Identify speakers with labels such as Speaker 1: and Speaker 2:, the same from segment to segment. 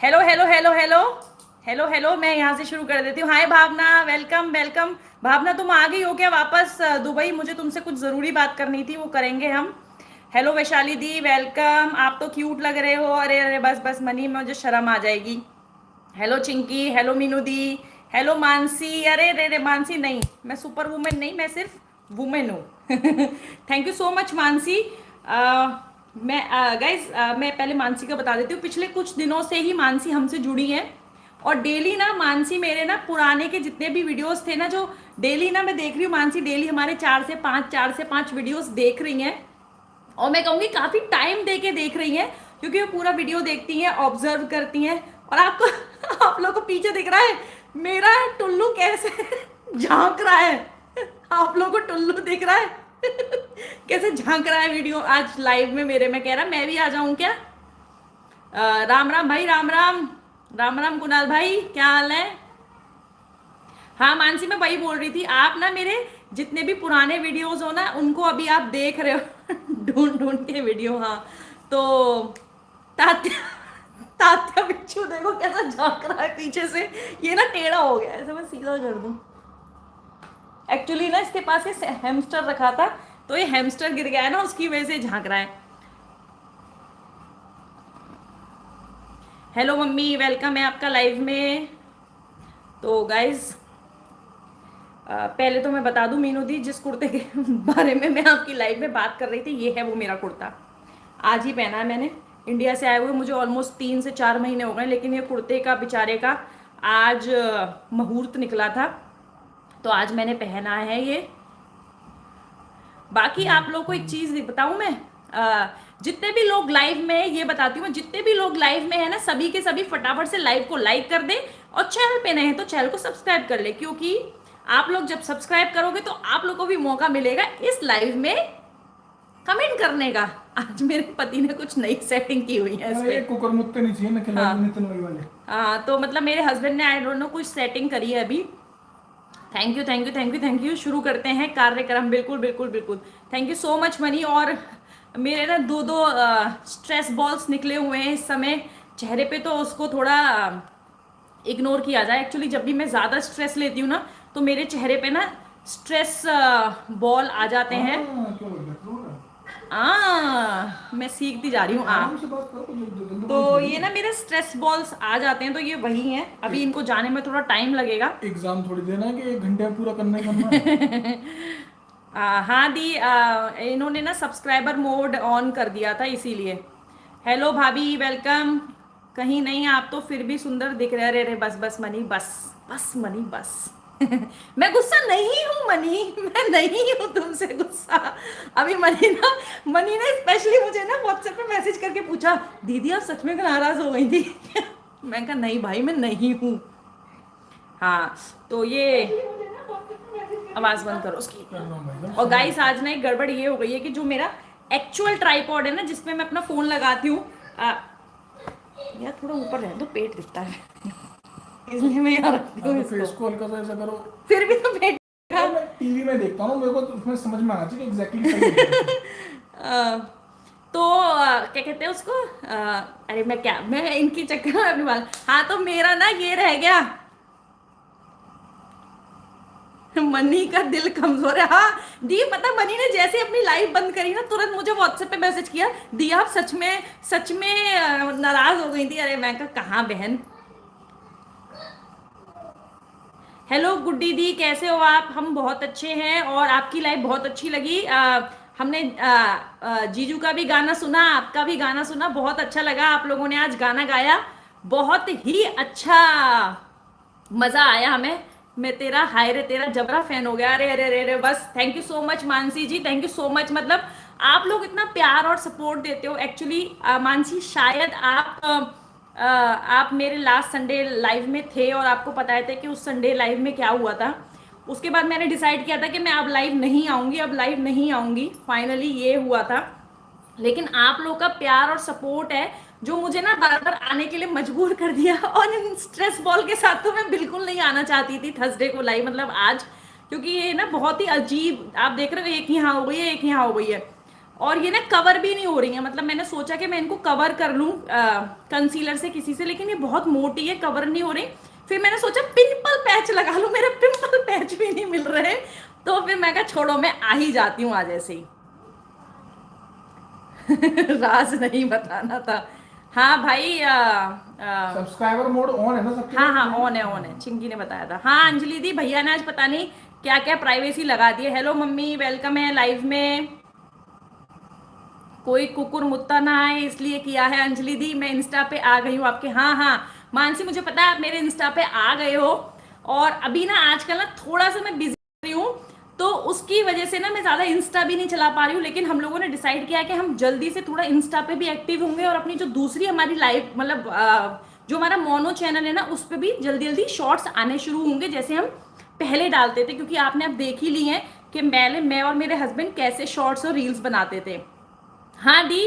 Speaker 1: Hello hello hello hello hello hello, मैं यहाँ से शुरू कर देती हूँ। हाय भावना, वेलकम वेलकम। भावना तुम आ गई हो क्या वापस दुबई? मुझे तुमसे कुछ ज़रूरी बात करनी थी, वो करेंगे हम। हेलो वैशाली दी, वेलकम। आप तो क्यूट लग रहे हो। अरे अरे बस बस मनी, मुझे शर्म आ जाएगी। हेलो चिंकी, हेलो मीनू दी, हेलो मानसी। अरे रे रे मानसी नहीं, मैं सुपर वुमेन नहीं, मैं सिर्फ वुमेन हूँ। Thank you so much Mansi. मैं गाइज मैं पहले मानसी का बता देती हूँ। पिछले कुछ दिनों से ही मानसी हमसे जुड़ी है और डेली ना मानसी मेरे ना पुराने के जितने भी वीडियोस थे ना, जो डेली ना मैं देख रही हूँ, मानसी डेली हमारे 4 से 5 वीडियोस देख रही हैं। और मैं कहूँगी काफ़ी टाइम दे के देख रही हैं, क्योंकि वो पूरा वीडियो देखती हैं, ऑब्जर्व करती हैं। और आपको आप लोगों को पीछे दिख रहा है मेरा टुल्लू कैसे झांक रहा है। आप लोगों को टुल्लू दिख रहा है कैसे झांक रहा है वीडियो आज लाइव में मेरे। मैं कह रहा मैं भी आ जाऊं क्या? राम राम भाई, राम राम। राम राम कुणाल भाई, क्या हाल है? हाँ मानसी, मैं वही बोल रही थी, आप ना मेरे जितने भी पुराने वीडियोस हो ना, उनको अभी आप देख रहे हो ढूंढ ढूंढ के वीडियो। हाँ तो तात्या तात्या बिच्छू देखो कैसा झांक रहा है पीछे से। ये ना टेढ़ा हो गया, ऐसे मैं सीधा कर दूं। एक्चुअली ना इसके पास ये हैमस्टर रखा था, तो ये हैमस्टर गिर गया है ना, उसकी वजह से झांक रहा है। हेलो मम्मी, वेलकम है आपका लाइव में। तो गाइज पहले तो मैं बता दूं मीनू दी, जिस कुर्ते के बारे में मैं आपकी लाइव में बात कर रही थी, ये है वो मेरा कुर्ता। आज ही पहना है मैंने। इंडिया से आए हुए मुझे ऑलमोस्ट 3 से 4 महीने हो गए, लेकिन ये कुर्ते का बेचारे का आज मुहूर्त निकला था, तो आज मैंने पहना है ये। बाकी आप लोग को एक चीज बताऊं मैं, जितने भी लोग लाइव में, ये बताती हूँ, जितने भी लोग लाइव में है ना, सभी के सभी फटाफट से लाइव को लाइक कर दे, और चैनल पे नए हैं तो चैनल को सब्सक्राइब कर ले, क्योंकि आप लोग जब सब्सक्राइब करोगे तो आप लोग को भी मौका मिलेगा इस लाइव में कमेंट करने का। आज मेरे पति ने कुछ नई सेटिंग की हुई है इस पे।
Speaker 2: अरे कुकर मुत्ते नहीं चाहिए ना खिला
Speaker 1: हाँ
Speaker 2: नितिन वही वाले।
Speaker 1: हाँ, तो मतलब मेरे हस्बैंड ने आई डोंट नो कुछ सेटिंग करी है अभी। Thank you thank you thank you thank you. शुरू करते हैं कार्यक्रम। बिल्कुल बिल्कुल बिल्कुल। Thank you so much money. और मेरे ना दो दो स्ट्रेस बॉल्स निकले हुए हैं इस समय चेहरे पे, तो उसको थोड़ा इग्नोर किया जाए। एक्चुअली जब भी मैं ज़्यादा स्ट्रेस लेती हूँ ना, तो मेरे चेहरे पे ना स्ट्रेस बॉल आ जाते हैं।
Speaker 2: क्या बोल रहे हो?
Speaker 1: मैं सीखती जा रही हूँ।
Speaker 2: आराम से बात करो, जल्दबाजी
Speaker 1: तो
Speaker 2: थोड़ी
Speaker 1: ये
Speaker 2: है।
Speaker 1: ना मेरे स्ट्रेस बॉल्स आ जाते हैं, तो ये वही हैं। अभी इनको जाने में थोड़ा टाइम लगेगा।
Speaker 2: एग्जाम थोड़ी देना है कि 1 घंटे में पूरा करना ही करना है।
Speaker 1: हाँ दी, इन्होंने ना सब्सक्राइबर मोड ऑन कर दिया था इसीलिए। हेलो भाभी, वेलकम। कहीं नहीं, आप तो फिर भी सुंदर दिख रहे। अरे अरे बस बस मनी, बस बस मनी बस। मैं गुस्सा नहीं हूँ मनी, मैं नहीं हूँ तुमसे गुस्सा। अभी मनी ने स्पेशली मुझे ना व्हाट्सएप पे मैसेज करके पूछा, दीदी आप सच में नाराज हो गई थी? मैं कहा नहीं भाई, मैं नहीं हूँ। हाँ तो ये आवाज बंद करो उसकी।
Speaker 2: कर रहा हूँ भाई साहब,
Speaker 1: और
Speaker 2: समय
Speaker 1: गाइस
Speaker 2: देखो।
Speaker 1: आज ना एक गड़बड़ ये हो गई है कि जो मेरा एक्चुअल ट्राइपॉड है ना, जिसमें मैं अपना फोन लगाती हूँ, यार थोड़ा ऊपर रह दो, पेट दिखता है इसलिए मैं यहाँ रखती
Speaker 2: हाँ
Speaker 1: हूँ
Speaker 2: तो
Speaker 1: इसको।
Speaker 2: फेस को हल्का सा ऐसा करो।
Speaker 1: फिर भी तो पेट
Speaker 2: अरे मैं टीवी में देखता हूँ, मेरे को तो उसमें समझ में आना चाहिए कि एग्जैक्टली सही दिख रहा है।
Speaker 1: अ, तो क्या कहते हैं उसको, अरे मैं इनकी चक्कर में अपनी बात। हाँ तो मेरा ना ये रह गया, मनी का दिल कमजोर है। हाँ दी, पता मनी ने जैसे अपनी लाइव बंद करी ना, तुरंत मुझे व्हाट्सएप पे मैसेज किया, दी आप सच में नाराज हो गई थी। अरे मैं कहा कहाँ बहन। हेलो गुड्डी दी, कैसे हो आप? हम बहुत अच्छे हैं और आपकी लाइव बहुत अच्छी लगी। हमने जीजू का भी गाना सुना, आपका भी गाना सुना, बहुत अच्छा लगा। आप लोगों ने आज गाना गाया, बहुत ही अच्छा, मजा आया हमें। मैं तेरा हाय रे तेरा जबरा फैन हो गया। अरे अरे अरे अरे बस, thank you so much Mansi ji, thank you so much. मतलब आप लोग इतना प्यार और सपोर्ट देते हो। एक्चुअली मानसी शायद आप मेरे लास्ट संडे लाइव में थे, और आपको पता है कि उस संडे लाइव में क्या हुआ था। उसके बाद मैंने डिसाइड किया था कि मैं अब लाइव नहीं आऊंगी, अब लाइव नहीं आऊंगी। फाइनली ये हुआ था। लेकिन आप लोग का प्यार और सपोर्ट है जो मुझे ना बार बार आने के लिए मजबूर कर दिया। और इन स्ट्रेस बॉल के साथ तो मैं बिल्कुल नहीं आना चाहती थी थर्सडे को लाइव, मतलब आज, क्योंकि ये ना बहुत ही अजीब, आप देख रहे हो, एक यहाँ हो गई है, एक यहाँ हो गई है। और ये ना कवर भी नहीं हो रही है, मतलब मैंने सोचा कि मैं इनको कवर कर लूं कंसीलर से किसी से, लेकिन ये बहुत मोटी है, कवर नहीं हो रही। फिर मैंने सोचा पिंपल पैच लगा लूं, मेरे पिंपल पैच भी नहीं मिल रहे, तो फिर मैं कहा छोड़ो मैं आ ही जाती हूँ आज ऐसे ही। राज नहीं बताना था। हाँ भाई
Speaker 2: सब्सक्राइबर मोड ऑन है ना सबके?
Speaker 1: हाँ हाँ ऑन है, ऑन है, चिंकी ने बताया था। हाँ अंजलि दी भैया ने आज पता नहीं क्या क्या प्राइवेसी लगा दी है। हेलो मम्मी, वेलकम है लाइव में। कोई कुकुर मुत्ता ना आए इसलिए किया है अंजलि दी, मैं इंस्टा पे आ गई हूँ आपके। हाँ हाँ मानसी, मुझे पता है आप मेरे इंस्टा पे आ गए हो, और अभी ना आजकल ना थोड़ा सा मैं बिजी रही हूँ, तो उसकी वजह से ना मैं ज्यादा इंस्टा भी नहीं चला पा रही हूँ। लेकिन हम लोगों ने डिसाइड किया कि हम जल्दी से थोड़ा इंस्टा पे भी एक्टिव होंगे, और अपनी जो दूसरी हमारी लाइव मतलब जो हमारा मोनो चैनल है ना उस पर भी जल्दी जल्दी शॉर्ट्स आने शुरू होंगे, जैसे हम पहले डालते थे। क्योंकि आपने अब देख ही ली है कि मैं और मेरे हस्बैंड कैसे शॉर्ट्स और रील्स बनाते थे। हाँ दी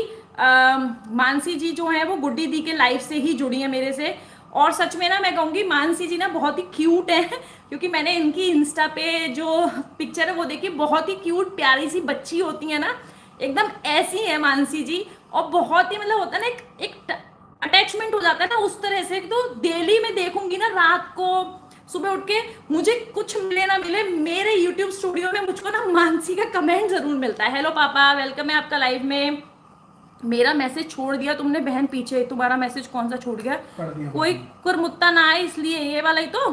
Speaker 1: मानसी जी जो है वो गुड्डी दी के लाइफ से ही जुड़ी है मेरे से, और सच में ना मैं कहूँगी मानसी जी ना बहुत ही क्यूट है, क्योंकि मैंने इनकी इंस्टा पे जो पिक्चर है वो देखी, बहुत ही क्यूट प्यारी सी बच्ची होती है ना, एकदम ऐसी है मानसी जी। और बहुत ही मतलब होता है ना एक अटैचमेंट हो जाता है ना उस तरह से। तो डेली मैं देखूंगी ना रात को सुबह उठ के, मुझे कुछ मिले ना मिले, मेरे यूट्यूब स्टूडियो में मुझको ना मानसी का कमेंट जरूर मिलता है। हेलो पापा, वेलकम है आपका लाइव में। मेरा मैसेज छोड़ दिया तुमने बहन पीछे, तुम्हारा मैसेज कौन सा छूट गया?
Speaker 2: पढ़ दिया
Speaker 1: कोई कुरमुत्ता ना आए इसलिए, ये वाला ही तो।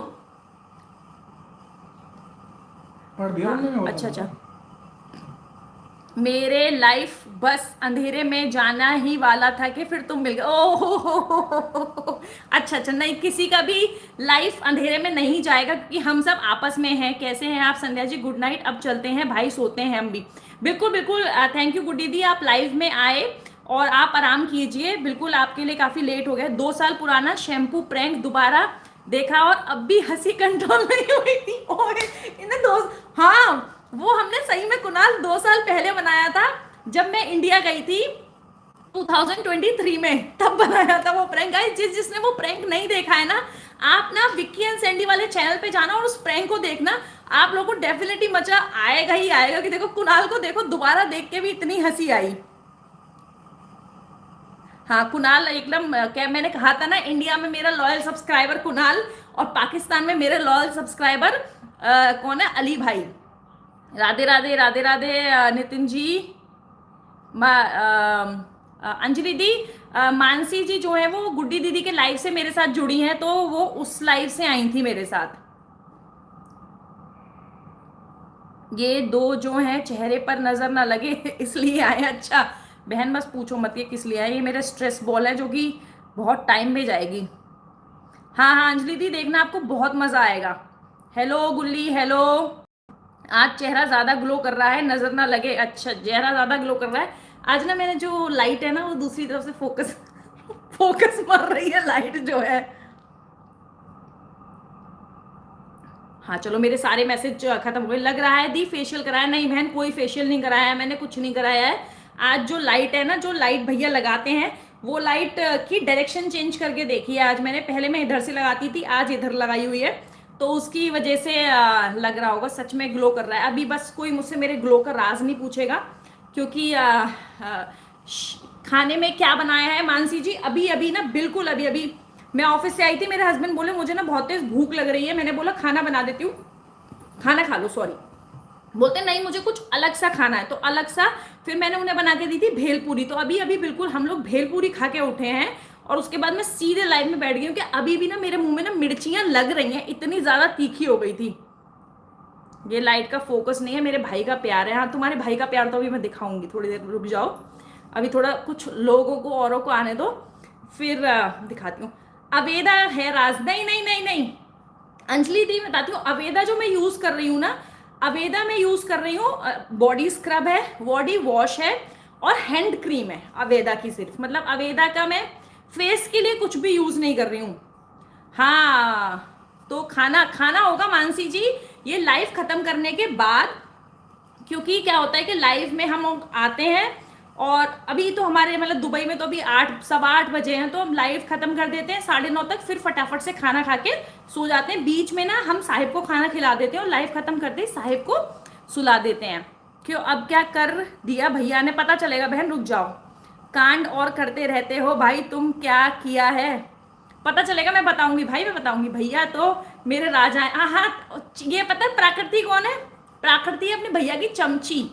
Speaker 2: पढ़ दिया
Speaker 1: हाँ,
Speaker 2: उन्होंने, मैं
Speaker 1: अच्छा
Speaker 2: बताऊँ
Speaker 1: अच्छा। मेरे लाइफ बस अंधेरे में जाना ही वाला था कि फिर तुम मिल गए। ओह अच्छा अच्छा, नहीं किसी का भी लाइफ अंधेरे में नहीं जाएगा, क्योंकि हम सब आपस में हैं। कैसे हैं आप संध्या जी? गुड नाइट, अब चलते हैं भाई, सोते हैं हम भी। बिल्कुल बिल्कुल, थैंक यू गुड्डी दी, आप लाइव में आए और आप आराम कीजिए। बिल्कुल आपके लिए काफी लेट हो गया। 2 साल पुराना शैम्पू प्रैंक दोबारा देखा और अब भी हंसी कंट्रोल नहीं हुई थी। ओए इन्हें दोस्त, हाँ वो हमने सही में कुणाल 2 साल पहले बनाया था, जब मैं इंडिया गई थी 2023 में, तब बनाया था वो प्रैंक। गाइस जिसने वो प्रैंक नहीं देखा है ना, आप ना विक्की एंड सैंडी वाले चैनल पे जाना और उस प्रैंक को देखना, आप लोगों को डेफिनेटली मजा आएगा ही आएगा। कि देखो कुणाल को देखो दोबारा देख के भी इतनी हंसी आई। हाँ कुणाल एकदम क्या मैंने कहा था ना, इंडिया में मेरा लॉयल सब्सक्राइबर कुणाल, और पाकिस्तान में मेरे लॉयल सब्सक्राइबर कौन है? अली भाई। राधे राधे राधे राधे नितिन जी, अंजलि दी, मानसी जी जो है वो गुड्डी दीदी के लाइव से मेरे साथ जुड़ी हैं, तो वो उस लाइव से आई थी मेरे साथ। ये दो जो हैं चेहरे पर नजर ना लगे इसलिए आए। अच्छा बहन बस पूछो मत ये किस लिए आए, ये मेरा स्ट्रेस बॉल है जो कि बहुत टाइम में जाएगी। हाँ हाँ अंजलि दी देखना, आपको बहुत मजा आएगा। हेलो गुल्ली, हेलो। आज चेहरा ज्यादा ग्लो कर रहा है, नजर ना लगे। अच्छा चेहरा ज्यादा ग्लो कर रहा है आज ना, मैंने जो लाइट है ना वो दूसरी तरफ से फोकस फोकस मार रही है लाइट जो है। हाँ चलो मेरे सारे मैसेज खत्म हो गए। लग रहा है दी फेशियल कराया? नहीं बहन कोई फेशियल नहीं कराया है मैंने, कुछ नहीं कराया है। आज जो लाइट है ना, जो लाइट भैया लगाते हैं, वो लाइट की डायरेक्शन चेंज करके देखी है आज मैंने। पहले मैं इधर से लगाती थी, आज इधर लगाई हुई है, तो उसकी वजह से लग रहा होगा सच में ग्लो कर रहा है। अभी बस कोई मुझसे मेरे ग्लो का राज नहीं पूछेगा, क्योंकि खाने में क्या बनाया है मानसी जी? अभी अभी ना, बिल्कुल अभी अभी मैं ऑफिस से आई थी, मेरे हस्बैंड बोले मुझे ना बहुत तेज भूख लग रही है। मैंने बोला खाना बना देती हूँ, खाना खा लो, सॉरी। बोलते नहीं मुझे कुछ अलग सा खाना है, तो अलग सा फिर मैंने उन्हें बना के दी थी भेलपूरी। तो अभी अभी बिल्कुल हम लोग भेलपूरी खा के उठे हैं, और उसके बाद मैं सीधे लाइव में बैठ गई हूँ कि अभी भी ना मेरे मुंह में ना मिर्चियां लग रही हैं, इतनी ज्यादा तीखी हो गई थी। ये लाइट का फोकस नहीं है, मेरे भाई का प्यार है। हाँ तुम्हारे भाई का प्यार तो अभी मैं दिखाऊंगी, थोड़ी देर रुक जाओ, अभी थोड़ा कुछ लोगों को औरों को आने दो, फिर दिखाती हूँ। अवेदा है राज? नहीं नहीं नहीं नहीं अंजलि दी बताती हूँ। अवेदा जो मैं यूज कर रही हूँ ना, अवेदा में यूज कर रही हूँ, बॉडी स्क्रब है, बॉडी वॉश है और हैंड क्रीम है अवेदा की सिर्फ। मतलब अवेदा का मैं फेस के लिए कुछ भी यूज नहीं कर रही हूँ। हाँ तो खाना खाना होगा मानसी जी ये लाइव खत्म करने के बाद, क्योंकि क्या होता है कि लाइव में हम आते हैं और अभी तो हमारे मतलब दुबई में तो अभी 8 सवा 8 बजे हैं, तो हम लाइव खत्म कर देते हैं 9:30 तक, फिर फटाफट से खाना खा के सो जाते हैं। बीच में ना हम साहिब को खाना खिला देते हैं और लाइव खत्म करते ही साहिब को सुला देते हैं। क्यों अब क्या कर दिया भैया ने, पता चलेगा बहन, रुक जाओ। कांड और करते रहते हो भाई, तुम क्या किया है पता चलेगा, मैं बताऊंगी भाई, मैं बताऊंगी। भैया तो मेरे राजा हैं। हाँ, ये पता है प्राकृति कौन है? प्राकृति है अपने भैया की चमची,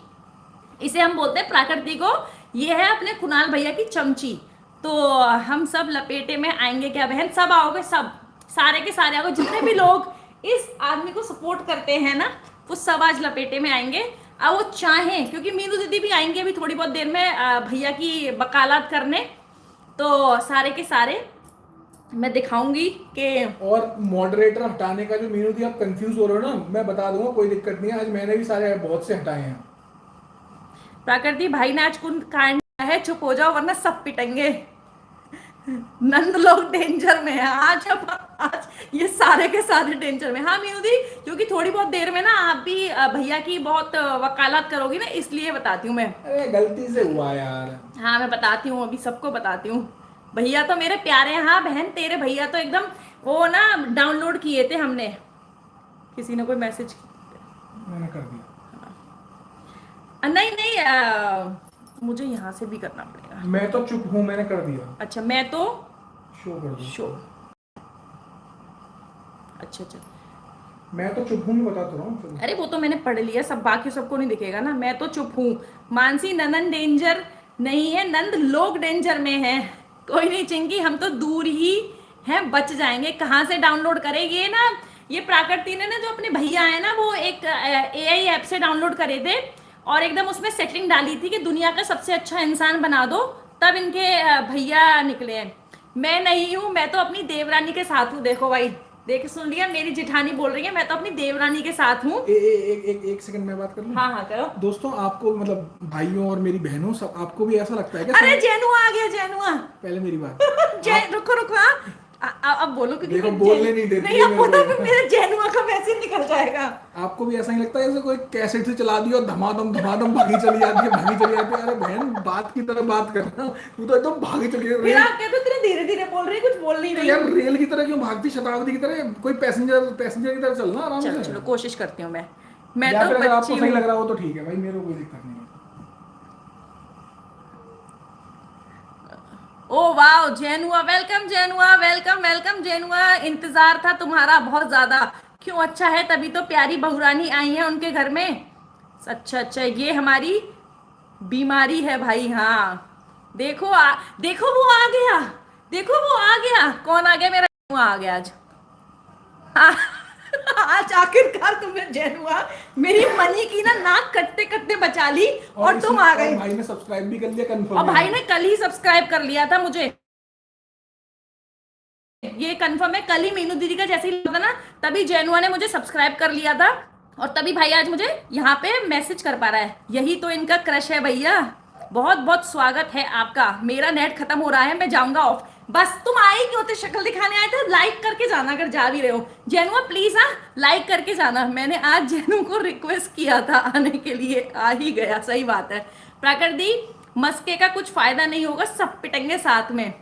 Speaker 1: इसे हम बोलते हैं प्राकृति को। ये है अपने कुणाल भैया की चमची। तो हम सब लपेटे में आएंगे क्या बहन? सब आओगे, सब सारे के सारे आओगे, जितने भी लोग इस आदमी को सपोर्ट करते हैं ना, वो सब आज लपेटे में आएंगे। अब वो चाहें, क्योंकि मीनू दीदी भी आएंगे अभी थोड़ी बहुत देर में भैया की वकालत करने, तो सारे के सारे मैं दिखाऊंगी कि
Speaker 2: और मॉडरेटर हटाने का जो मीनू थी, आप कंफ्यूज हो रहे हो ना, मैं बता दूंगा, कोई दिक्कत नहीं है। आज मैंने भी सारे बहुत से हटाए हैं।
Speaker 1: प्राकृति भाई ने आज कुछ कांड किया है, चुप हो जाओ वरना सब पिटेंगे। नंद लोग डेंजर में है आज। अब आज ये सारे के सारे डेंजर में। हाँ मीनू दी, क्योंकि थोड़ी बहुत देर में ना आप भी भैया की बहुत वकालत करोगी ना, इसलिए बताती हूँ मैं।
Speaker 2: अरे गलती से हुआ यार।
Speaker 1: हाँ मैं बताती हूँ, अभी सबको बताती हूँ। भैया तो मेरे प्यारे हैं। हाँ बहन, तेरे भैया तो एकदम वो ना डाउनलोड किए थे हमने, किसी ने कोई मैसेज,
Speaker 2: मैंने कर दिया।
Speaker 1: नहीं नहीं, मुझे यहाँ से भी करना पड़ेगा।
Speaker 2: मैं तो चुप हूँ, मैंने कर दिया।
Speaker 1: अच्छा मैं तो
Speaker 2: शो कर दो।
Speaker 1: शो, अच्छा अच्छा,
Speaker 2: मैं तो चुप हूँ, मैं बता तो रहा हूँ।
Speaker 1: अरे वो तो मैंने पढ़ लिया सब, बाकी सबको नहीं दिखेगा ना। मैं तो चुप हूँ। मानसी, नंदन डेंजर नहीं है, नंद लोग डेंजर में है। कोई नहीं चिंकी, हम तो दूर ही हैं, बच जाएंगे। कहाँ से डाउनलोड करे ये ना, ये प्राकृति ने ना जो अपने भैया है ना, वो एक एआई ऐप से डाउनलोड करे थे, और एकदम उसमें सेटिंग डाली थी कि दुनिया का सबसे अच्छा इंसान बना दो, तब इनके भैया निकले हैं। मैं नहीं हूँ, मैं तो अपनी देवरानी के साथ हूँ। देखो भाई, देख सुन लिया, मेरी जेठानी बोल रही है मैं तो अपनी देवरानी के साथ हूँ।
Speaker 2: एक सेकंड में बात कर लूं?
Speaker 1: हाँ हाँ करो।
Speaker 2: दोस्तों, आपको मतलब भाइयों और मेरी बहनों सब, आपको भी ऐसा लगता है क्या?
Speaker 1: अरे जैनुआ आ गया, जैनुआ।
Speaker 2: पहले मेरी बात।
Speaker 1: रुको रुको, हाँ अब बोलो, क्योंकि
Speaker 2: देखो, बोलने नहीं देती
Speaker 1: नहीं,
Speaker 2: है
Speaker 1: अब
Speaker 2: मेरे
Speaker 1: बोलो
Speaker 2: को।
Speaker 1: फिर मेरे जैनुआ का मैसेज निकल जाएगा।
Speaker 2: आपको भी ऐसा ही लगता है जैसे कोई कैसेट से चला दिया और धमाधम धमाधम भागी चली जाती है, भागी चली जाती है? अरे बहन, बात की तरह बात कर रहा हूँ, तू तो एकदम भागी चली
Speaker 1: फिर
Speaker 2: रही।
Speaker 1: आप कहते हो तेरे धीरे धीरे बोल रही, कुछ बोल नहीं
Speaker 2: तो
Speaker 1: रही।
Speaker 2: यार रेल की तरह क्यों भागती, शताब्दी की तरह? कोई पैसेंजर की तरह चलना आराम
Speaker 1: चलो
Speaker 2: से।
Speaker 1: चलो, कोशिश करती हूँ मैं
Speaker 2: या
Speaker 1: तो
Speaker 2: फिर अगर आपको
Speaker 1: बच्ची
Speaker 2: सही
Speaker 1: हूँ।
Speaker 2: लग रहा हो तो ठीक है भाई, मेरे को कोई दिक्कत नहीं है।
Speaker 1: ओ वाओ, जैनुआ वेलकम, जैनुआ वेलकम वेलकम। जैनुआ इंतजार था तुम्हारा बहुत ज्यादा। क्यों? अच्छा है, तभी तो प्यारी बहुरानी आई है उनके घर में। अच्छा अच्छा, ये हमारी बीमारी है भाई। हाँ देखो देखो वो आ गया, देखो वो आ गया। कौन आ गया? मेरा जैनुआ आ गया आज। हाँ, आज आखिरकार तुमने जैनुआ मेरी मनी की ना नाक कटते कटते बचा ली, और तुम आ गए।
Speaker 2: भाई ने सब्सक्राइब भी कर लिया,
Speaker 1: और
Speaker 2: कंफर्म
Speaker 1: भाई ने कल ही सब्सक्राइब कर लिया था मुझे, ये कंफर्म है। कल ही मीनू दीदी का जैसे ही लगा ना, तभी जैनुआ ने मुझे सब्सक्राइब कर लिया था, और तभी भाई आज मुझे यहाँ पे मैसेज कर पा रहा है। यही तो इनका क्रश है भैया। बहुत बहुत स्वागत है आपका। मेरा नेट खत्म हो रहा है, मैं जाऊंगा ऑफ। बस तुम आए क्यों थे? शक्ल दिखाने आए थे? लाइक करके जाना अगर जा भी रहे हो। जैनुआ प्लीज, हाँ लाइक करके जाना। मैंने आज जैनू को रिक्वेस्ट किया था आने के लिए, आ ही गया। सही बात है। प्राकृति, मस्के का कुछ फायदा नहीं होगा, सब पिटेंगे साथ में।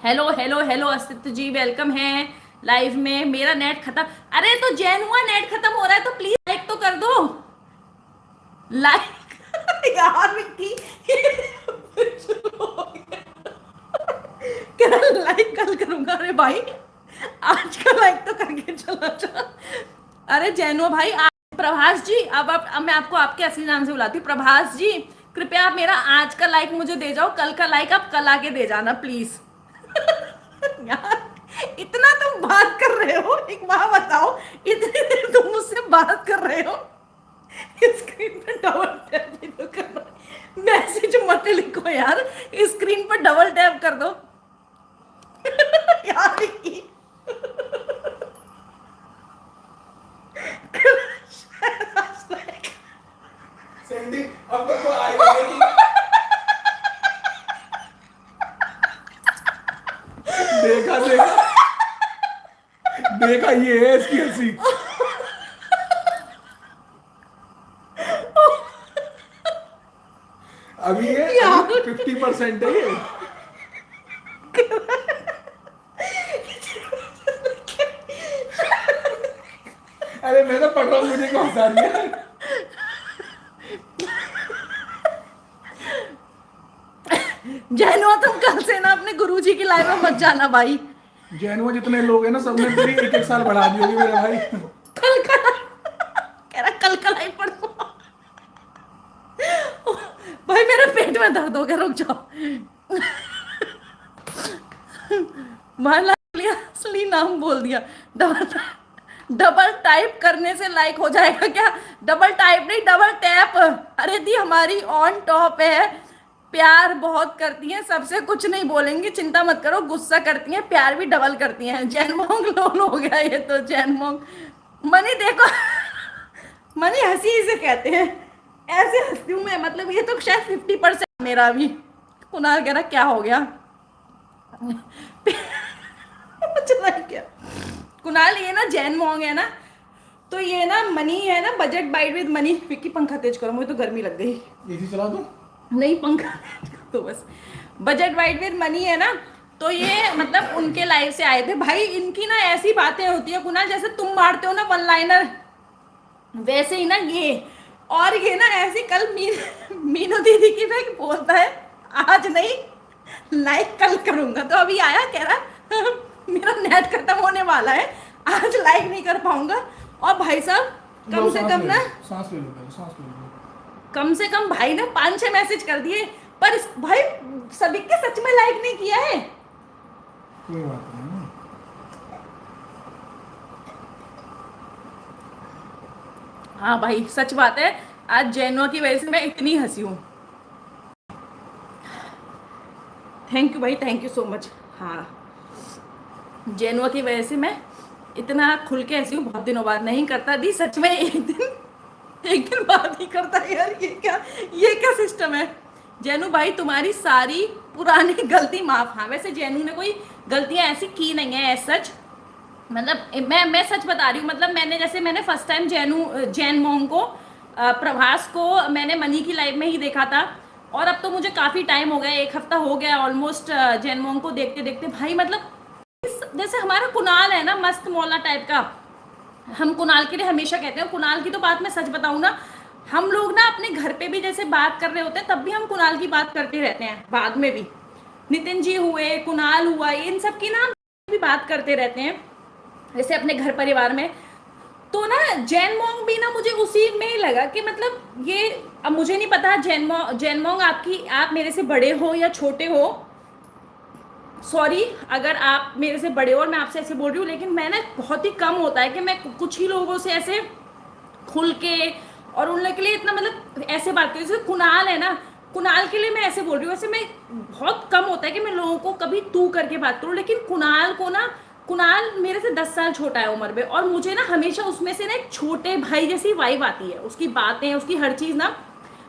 Speaker 1: हेलो हेलो हेलो, अस्तित्व जी वेलकम है लाइव में। मेरा नेट खत्म, अरे तो जैनुआ नेट खत्म हो रहा है तो प्लीज लाइक तो कर दो, लाइक। यार मिट्टी, लाइक कल करूंगा। अरे भाई, आज का लाइक तो करके चला जा। अरे जैनुआ भाई, प्रभास जी, अब मैं आपको आपके असली नाम से बुलाती हूँ। प्रभास जी, कृपया आप मेरा आज का लाइक मुझे दे जाओ, कल का लाइक आप कल आके दे जाना प्लीज। यार इतना तुम बात कर रहे हो, एक बात बताओ, इतनी देर तुम मुझसे बात कर रहे हो, स्क्रीन पे डबल टैप भी तो करना। मैसेज मत लिखो यार, स्क्रीन पर डबल टैप कर दो। यार विक्की,
Speaker 2: सैंडी, अब तक तो आएगा नहीं। देखा देखा देखा, ये है इसकी हंसी। अभी ये 50% है ये। अरे मैं तो पढ़ रहा हूँ, मुझे क्यों हंसा रही है?
Speaker 1: जैनो तुम कल से ना अपने गुरुजी की लाइफ में मत जाना भाई।
Speaker 2: जैनुआ जितने लोग हैं ना सबने तेरी एक एक साल बढ़ा दी होगी मेरे भाई।
Speaker 1: कल कल कह रहा कल कल आई पढ़ो। भाई मेरे पेट में दर्द हो गया, रुक जाओ। माला असली नाम बोल दिया। डबल डबल टाइप करने से लाइक हो जाएगा क्या? डबल टाइप नहीं, डबल टैप। अरे दी हमारी ऑन टॉप है, प्यार बहुत करती हैं, सबसे कुछ नहीं बोलेंगी, चिंता मत करो। गुस्सा करती हैं, प्यार भी डबल करती हैं। जैनमोंग लोन हो गया ये तो। जैनमोंग मनी देखो। मनी हंसी इसे कहते हैं, ऐसे हंसती हूँ मैं, मतलब ये तो शायद 50% मेरा भी। कुणाल कह रहा क्या हो गया? चला क्या कुणाल, ये ना जैन मोंग है ना, तो ये ना मनी है ना, budget bite with money. Vicky पंखा तेज करो, मुझे तो गर्मी लग गई।
Speaker 2: एसी चला दो।
Speaker 1: नहीं पंखा तो बस। बजट बाइट विद मनी है ना, तो ये मतलब उनके लाइफ से आए थे भाई। इनकी ना ऐसी बातें होती है कुणाल, जैसे तुम मारते हो ना वन लाइनर, वैसे ही ना ये। और ये ना ऐसी कल मीनू दीदी की मैं बोलता है आज नहीं लाइक कल करूंगा, तो अभी आया कह रहा मेरा नेट खत्म होने वाला है, आज लाइक नहीं कर पाऊंगा। और भाई साहब कम से कम ना,
Speaker 2: सांस ले लो पहले, सांस ले लो।
Speaker 1: कम से कम भाई ने 5-6 मैसेज कर दिए, पर भाई सभी के सच में लाइक नहीं किया है।
Speaker 2: कोई बात नहीं।
Speaker 1: हाँ भाई सच बात है, आज जैनो की वजह से मैं इतनी हंसी हूँ। थैंक यू भाई, थैंक यू सो मच। हाँ जैनो की वजह से मैं इतना खुल के हंसी हूँ, बहुत दिनों बाद। नहीं करता दी सच में, एक दिन बाद ही करता है यार। ये क्या सिस्टम है? जैनू भाई तुम्हारी सारी पुरानी गलती माफ। हाँ वैसे जैनू ने कोई गलतियां ऐसी की नहीं है सच, मतलब मैं सच बता रही हूँ। मतलब मैंने फर्स्ट टाइम जैन मोंग को, प्रभास को मैंने मनी की लाइफ में ही देखा था, और अब तो मुझे काफ़ी टाइम हो गया, 1 हफ्ता हो गया ऑलमोस्ट जैन मोंग को देखते देखते। भाई मतलब जैसे हमारा कुणाल है ना, मस्त मौला टाइप का, हम कुणाल के लिए हमेशा कहते हैं। कुणाल की तो बात मैं सच बताऊँ ना, हम लोग ना अपने घर पे भी जैसे बात कर रहे होते हैं, तब भी हम कुणाल की बात करते रहते हैं, बाद में भी। नितिन जी हुए, कुणाल हुआ, इन सब की ना हम भी बात करते रहते हैं जैसे अपने घर परिवार में। तो ना जैन मोंग भी ना मुझे उसी में ही लगा कि मतलब ये, अब मुझे नहीं पता जैन मोंग आप मेरे से बड़े हो या छोटे हो, सॉरी अगर आप मेरे से बड़े हो और मैं आपसे ऐसे बोल रही हूँ, लेकिन मैं ना बहुत ही कम होता है कि मैं कुछ ही लोगों से ऐसे खुल के और उन लोग के लिए इतना मतलब ऐसे बात करूँ। जैसे कुणाल है ना, कुणाल के लिए मैं ऐसे बोल रही हूँ, वैसे मैं बहुत कम होता है कि मैं लोगों को कभी तू करके बात करूँ, लेकिन कुणाल को ना, कुणाल मेरे से 10 साल छोटा है उम्र में, और मुझे ना हमेशा उसमें से ना एक छोटे भाई जैसी वाइब आती है। उसकी बातें, उसकी हर चीज़ ना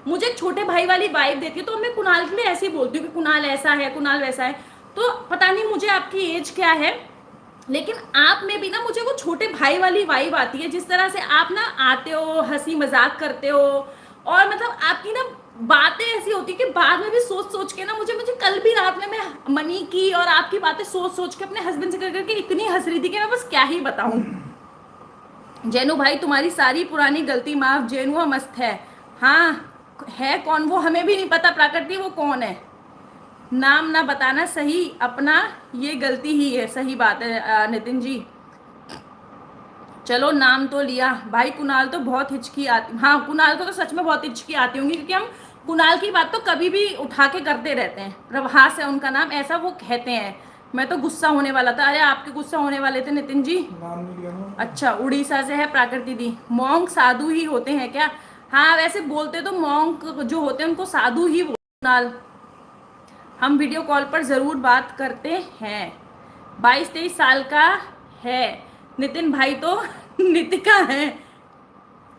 Speaker 1: मुझे एक छोटे भाई वाली वाइब देती है। तो मैं कुणाल के लिए ऐसे ही बोलती हूँ कि कुणाल ऐसा है, कुणाल वैसा है। तो पता नहीं मुझे आपकी एज क्या है, लेकिन आप में भी ना मुझे वो छोटे भाई वाली वाइब आती है। जिस तरह से आप ना आते हो, हंसी मजाक करते हो, और मतलब आपकी ना बातें ऐसी होती है कि बाद में भी सोच सोच के ना मुझे कल भी रात में मैं मनी की और आपकी बातें सोच सोच के अपने हस्बैंड से कर करके इतनी हंस रही थी कि मैं बस क्या ही बताऊं। जैनू भाई तुम्हारी सारी पुरानी गलती माफ, जैनू मस्त है। हाँ है कौन वो हमें भी नहीं पता, प्राकृति वो कौन है, नाम ना बताना सही अपना, ये गलती ही है। सही बात है नितिन जी, चलो नाम तो लिया। भाई कुणाल तो बहुत हिचकी आती, हाँ कुणाल को तो सच में बहुत हिचकी आती होंगी, क्योंकि हम कुणाल की बात तो कभी भी उठा के करते रहते हैं। प्रभास है उनका नाम, ऐसा वो कहते हैं। मैं तो गुस्सा होने वाला था। अरे आपके गुस्सा होने वाले थे नितिन जी?
Speaker 2: नाम नहीं लिया ना।
Speaker 1: अच्छा उड़ीसा से है प्राकृति दी। मोंग साधु ही होते हैं क्या? हाँ वैसे बोलते तो मोंग जो होते हैं उनको साधु ही बोलते। कुणाल हम वीडियो कॉल पर ज़रूर बात करते हैं। 22-23 साल का है नितिन भाई तो नितिका है।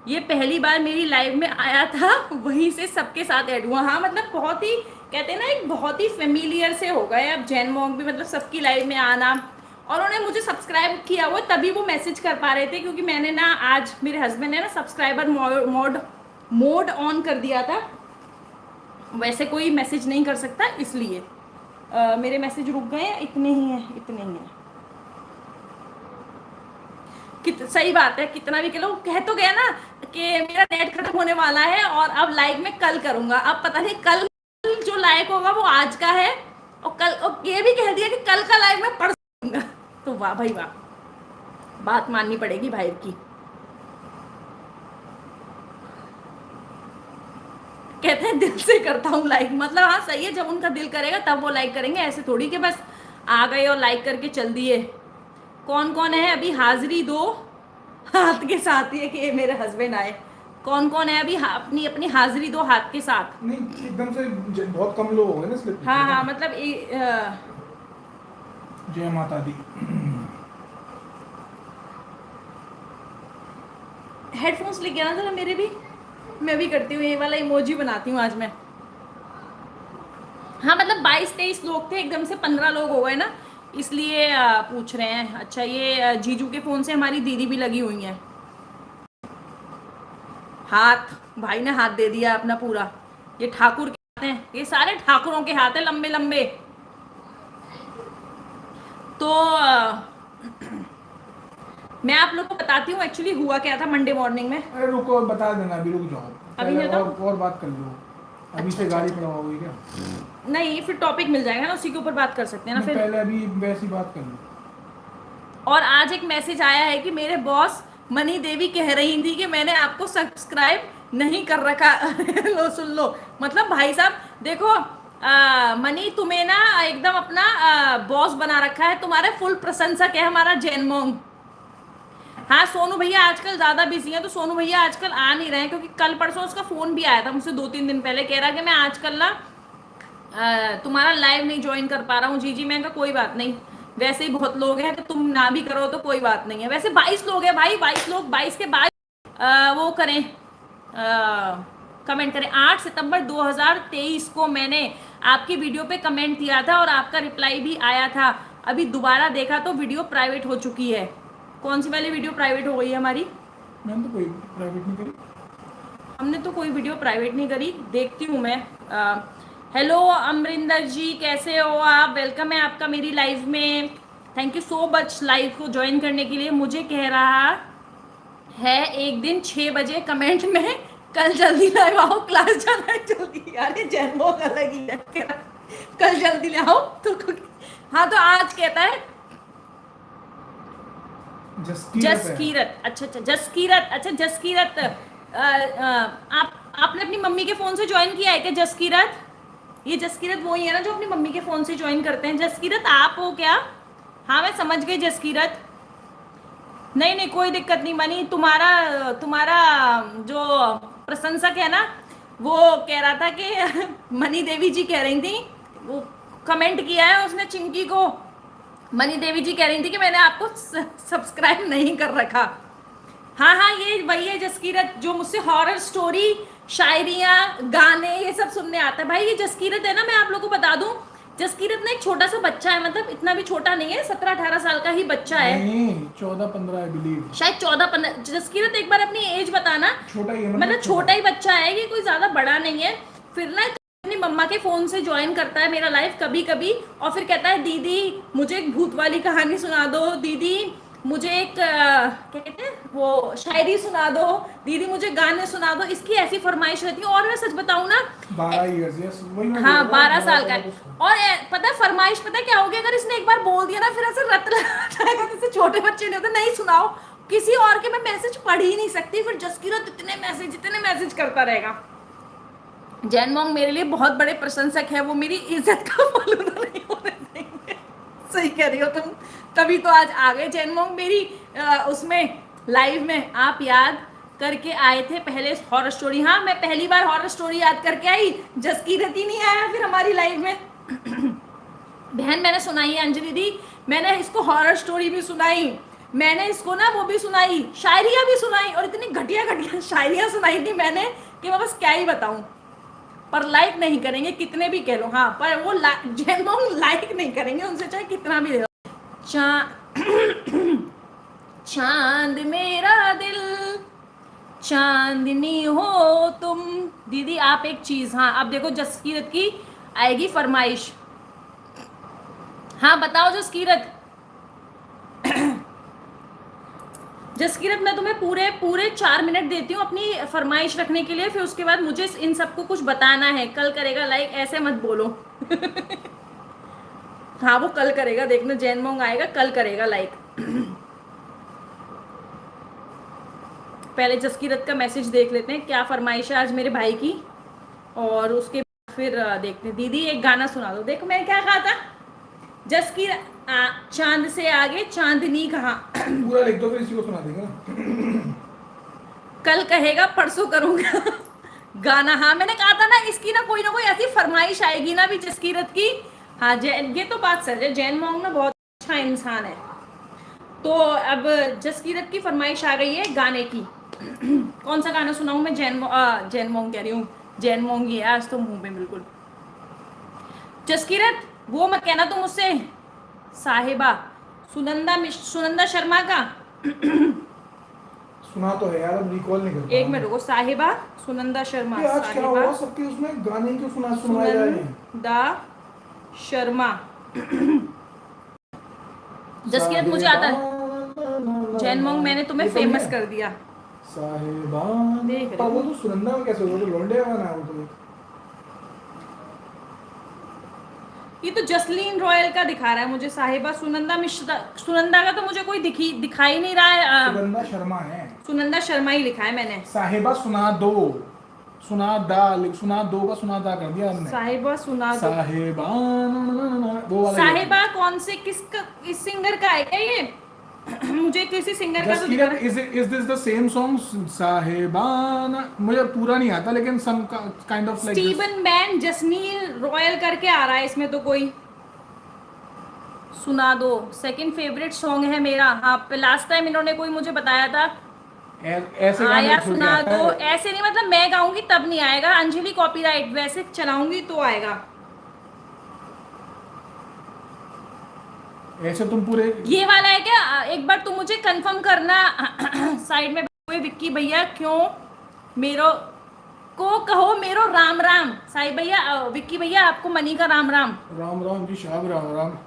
Speaker 1: ये पहली बार मेरी लाइव में आया था, वहीं से सबके साथ ऐड हुआ। हाँ मतलब बहुत ही कहते हैं ना, एक बहुत ही फेमिलियर से हो गए अब जैन मोंग भी, मतलब सबकी लाइव में आना। और उन्होंने मुझे सब्सक्राइब किया हुआ, तभी वो मैसेज कर पा रहे थे, क्योंकि मैंने ना आज मेरे हस्बैंड ने ना सब्सक्राइबर मोड ऑन कर दिया था। वैसे कोई मैसेज नहीं कर सकता, इसलिए मेरे मैसेज रुक गए हैं। इतने ही हैं, इतने ही हैं। सही बात है, कितना भी कह कह तो गया ना कि मेरा नेट खत्म होने वाला है और अब लाइव में कल करूंगा। अब पता नहीं कल जो लाइव लाइक होगा वो आज का है, और कल और ये भी कह दिया कि कल का लाइव मैं पढ़ सकूंगा। तो वाह भाई वाह, बात माननी पड़ेगी भाई की। कहते हैं दिल से करता हूँ लाइक, मतलब हाँ सही है, जब उनका दिल करेगा तब वो लाइक करेंगे, ऐसे थोड़ी कि बस आ गए और लाइक करके चल दिए। कौन कौन है अभी हाजिरी दो हाथ के साथ, ही है कि ये मेरे हस्बैंड आए। कौन कौन है अभी अपनी अपनी हाजिरी दो हाथ के साथ।
Speaker 2: नहीं एकदम से बहुत कम लोग हो गए ना इसलिए।
Speaker 1: हाँ हाँ मतलब
Speaker 2: जय माता दी।
Speaker 1: हेडफोन्स लेके आना जरा मेरे भी, मैं भी करती हूँ ये वाला इमोजी बनाती हूँ आज मैं। हाँ मतलब 22-23 लोग थे, एकदम से 15 लोग हो गए ना, इसलिए पूछ रहे हैं। अच्छा ये जीजू के फोन से हमारी दीदी भी लगी हुई है। हाथ भाई ने हाथ दे दिया अपना पूरा, ये ठाकुर के हाथ हैं, ये सारे ठाकुरों के हाथ हैं लंबे लंबे। तो मैं आप लोग को बताती हूँ एक्चुअली हुआ क्या था मंडे मॉर्निंग में।
Speaker 2: अरे रुको बता देना, अभी रुक जाओ,
Speaker 1: अभी
Speaker 2: पहले
Speaker 1: बताओ?
Speaker 2: और बात कर लो। अभी
Speaker 1: अच्छा,
Speaker 2: से गाड़ी
Speaker 1: अच्छा।
Speaker 2: पड़वाओगी क्या?
Speaker 1: नहीं फिर टॉपिक मिल जाएगा ना, उसी के ऊपर बात कर सकते हैं ना फिर।
Speaker 2: पहले अभी वैसी बात कर लो।
Speaker 1: और आज एक मैसेज आया है कि मेरे बॉस मनी देवी कह रही थी कि मैंने आपको सब्सक्राइब नहीं कर रखा। लो सुन लो, मतलब भाई साहब देखो, मनी तुम्हें ना एकदम अपना बॉस बना रखा है, तुम्हारे फुल प्रशंसक है हमारा जैनमोंग। हाँ सोनू भैया आजकल ज्यादा बिजी हैं, तो सोनू भैया आजकल आ नहीं रहे हैं, क्योंकि कल परसों उसका फोन भी आया था मुझसे 2-3 दिन पहले, कह रहा कि मैं आजकल ना तुम्हारा लाइव नहीं ज्वाइन कर पा रहा हूँ जी। मैं कहा कोई बात नहीं, वैसे ही बहुत लोग हैं, तो तुम ना भी करो तो कोई बात नहीं है। वैसे 22 लोग हैं भाई, 22 लोग, 22 के बाद वो करें, कमेंट करें। 8 सितंबर 2023 को मैंने आपकी वीडियो पे कमेंट किया था और आपका रिप्लाई भी आया था। अभी दोबारा देखा तो वीडियो प्राइवेट हो चुकी है। कौन सी वाली वीडियो प्राइवेट हो गई है हमारी?
Speaker 2: मैंने तो कोई प्राइवेट नहीं करी।
Speaker 1: हमने तो कोई वीडियो प्राइवेट नहीं करी, देखती हूँ मैं। हेलो अमरिंदर जी, कैसे हो आप? वेलकम है आपका मेरी लाइव में। Thank you so much live को ज्वाइन करने के लिए। मुझे कह रहा है एक दिन 6 बजे कमेंट में, कल जल्दी लाइव आओ, क्लास जाना है जल्दी। अरे जैनबो अलग ही है, कल जल्दी ले आओ तो। हाँ तो आज कहता है जसकीरत। अच्छा अच्छा जसकीरत, अच्छा जसकीरत, आपने अपनी मम्मी के फोन से ज्वाइन किया है क्या जसकीरत? ये जसकीरत वही है ना जो अपनी मम्मी के फोन से ज्वाइन करते हैं। जसकीरत आप हो क्या? हाँ मैं समझ गई जसकीरत। नहीं नहीं कोई दिक्कत नहीं मनी, तुम्हारा तुम्हारा जो प्रशंसक है ना वो कह रहा था कि मनी देवी जी कह रही थी, वो कमेंट किया है उसने चिंकी को, मनी देवी जी कह रही थी कि मैंने आपको सब्सक्राइब नहीं कर रखा। हाँ हाँ ये वही है जसकीरत जो मुझसे हॉरर स्टोरी, शायरियाँ, गाने ये सब सुनने आता है। भाई ये जसकीरत है ना, मैं आप लोगों को बता दूं, जसकीरत ना एक छोटा सा बच्चा है, मतलब इतना भी छोटा नहीं है, 17-18 साल का ही बच्चा है।
Speaker 2: नहीं 14-15 आई बिलीव,
Speaker 1: शायद 14-15। जसकीरत एक बार अपनी एज बताना।
Speaker 2: छोटा ही है,
Speaker 1: मतलब छोटा ही बच्चा है, ये कोई ज्यादा बड़ा नहीं है। फिर ना अपनी मम्मा के फोन से ज्वाइन करता है मेरा लाइव कभी कभी, और फिर कहता है दीदी मुझे एक भूत वाली कहानी सुना दो, दीदी मुझे एक क्या कहते हैं वो शायरी सुना दो, दीदी मुझे गाने सुना दो। इसकी ऐसी फरमाइश रहती है। और मैं सच बताऊं ना
Speaker 2: 12 इयर्स, यस वही मैं
Speaker 1: हाँ
Speaker 2: बोल रहा हूँ,
Speaker 1: 12 साल का है।
Speaker 2: तो-
Speaker 1: और पता है फरमाइश पता है क्या होगी, अगर इसने एक बार बोल दिया ना फिर ऐसे रट जाएगा, जैसे छोटे बच्चे नहीं होते, नहीं सुनाओ किसी और के मैं मैसेज पढ़ ही नहीं सकती, फिर जसकीरत इतने मैसेज करता रहेगा। जैनमोंग मेरे लिए बहुत बड़े प्रशंसक है, वो मेरी इज्जत का फालूदा नहीं होने देंगे। सही कह रही हो तुम, तभी तो आज आ गए जैनमोंग मेरी उसमें लाइव में। आप याद करके आए थे पहले हॉरर स्टोरी। हाँ मैं पहली बार हॉरर स्टोरी याद करके आई, जसकीरत ही नहीं आया फिर हमारी लाइव में। बहन मैंने सुनाई है अंजलि दी, मैंने इसको हॉरर स्टोरी भी सुनाई, मैंने इसको ना वो भी सुनाई, शायरियाँ भी सुनाई, और इतनी घटिया घटिया शायरियाँ सुनाई थी मैंने कि मैं बस क्या ही बताऊं। पर लाइक नहीं करेंगे कितने भी कह लो, हाँ पर वो जैनमोंग लाइक नहीं करेंगे, उनसे चाहे कितना भी दे दो। चांद मेरा दिल चांदनी हो तुम। दीदी आप एक चीज, हाँ अब देखो जसकीरत की आएगी फरमाइश। हाँ बताओ जसकीरत। जसकीरत मैं तुम्हें पूरे पूरे 4 मिनट देती हूँ अपनी फरमाइश रखने के लिए, फिर उसके बाद मुझे इन सबको कुछ बताना है। कल करेगा लाइक, ऐसे मत बोलो। हाँ वो कल करेगा, देखना जैनमोंग आएगा कल करेगा लाइक। पहले जसकीरत का मैसेज देख लेते हैं, क्या फरमाइश है आज मेरे भाई की, और उसके बाद फिर देखते हैं। दीदी एक गाना सुना दो। देखो मैंने क्या कहा था, जसकीरत चांद से आगे चांदनी कहाँ।
Speaker 2: पूरा लिख दो फिर इसी को सुना देंगे ना।
Speaker 1: कल कहेगा परसों करूंगा। गाना, हाँ मैंने कहा था ना, इसकी ना कोई ऐसी फरमाइश आएगी ना भी जसकीरत की। हाँ ये तो बात सच है, जैन मोंग ना बहुत अच्छा इंसान है। तो अब जसकीरत की फरमाइश आ गई है गाने की। कौन सा गाना सुनाऊं मैं? जैन मोंग कह रही हूँ, जैन मोंग ही है आज तो मुंह पे बिल्कुल। जसकीरत वो मत कहना तुम मुझसे, साहिबा सुनंदा शर्मा का।
Speaker 2: सुना तो है यार, अब रिकॉल नहीं कर पा
Speaker 1: एक मिनट रुको, साहिबा सुनंदा शर्मा,
Speaker 2: ये आज क्या
Speaker 1: साहिबा
Speaker 2: हुआ सबके उसमें गाने क्यों सुनाए जा रहे हैं?
Speaker 1: सुनंदा शर्मा। जसकीरत मुझे आता है, जैन मोंग मैंने तुम्हें फेमस कर दिया।
Speaker 2: साहिबा
Speaker 1: देख रहे
Speaker 2: पर वो
Speaker 1: हो?
Speaker 2: तो सुनंदा में कैसे हो, वो तो लौंडे का गाना है वो तो।
Speaker 1: ये तो जसलीन रॉयल का दिखा रहा है मुझे, साहिबा सुनंदा मिश्रा। सुनंदा का तो मुझे कोई दिखाई नहीं रहा है।
Speaker 2: सुनंदा शर्मा है,
Speaker 1: सुनंदा शर्मा ही लिखा है मैंने।
Speaker 2: साहिबा सुना दो का सुना दा कर दिया हमने।
Speaker 1: साहिबा सुना दो।
Speaker 2: साहिबा वो वाला
Speaker 1: साहिबा कौन से इस सिंगर का है क्या ये? मुझे किसी सिंगर का तो दिखा रहा है।
Speaker 2: Is this the same song साहिबाना? मुझे पूरा नहीं आता लेकिन some kind of like
Speaker 1: Steven Ben Jasneel Royal करके आ रहा है इसमें तो कोई। सुना दो सेकंड फेवरेट सॉन्ग है मेरा। हाँ लास्ट टाइम इन्होंने कोई मुझे बताया था,
Speaker 2: ऐसे गाने
Speaker 1: आया
Speaker 2: छोड़ के
Speaker 1: सुना
Speaker 2: आता
Speaker 1: दो।
Speaker 2: है।
Speaker 1: ऐसे नहीं, मतलब मैं गाऊंगी तब नहीं आएगा, अंजलि कॉपीराइट वैसे चलाऊंगी तो आएगा।
Speaker 2: ऐसे तुम पूरे
Speaker 1: ये वाला है क्या? एक बार तुम मुझे कंफर्म करना। साइड में बैठे हुए विक्की भैया, क्यों मेरो को कहो मेरो राम राम। साई भैया विक्की भैया आपको मनी का राम राम।
Speaker 2: राम राम जी, शाह राम राम।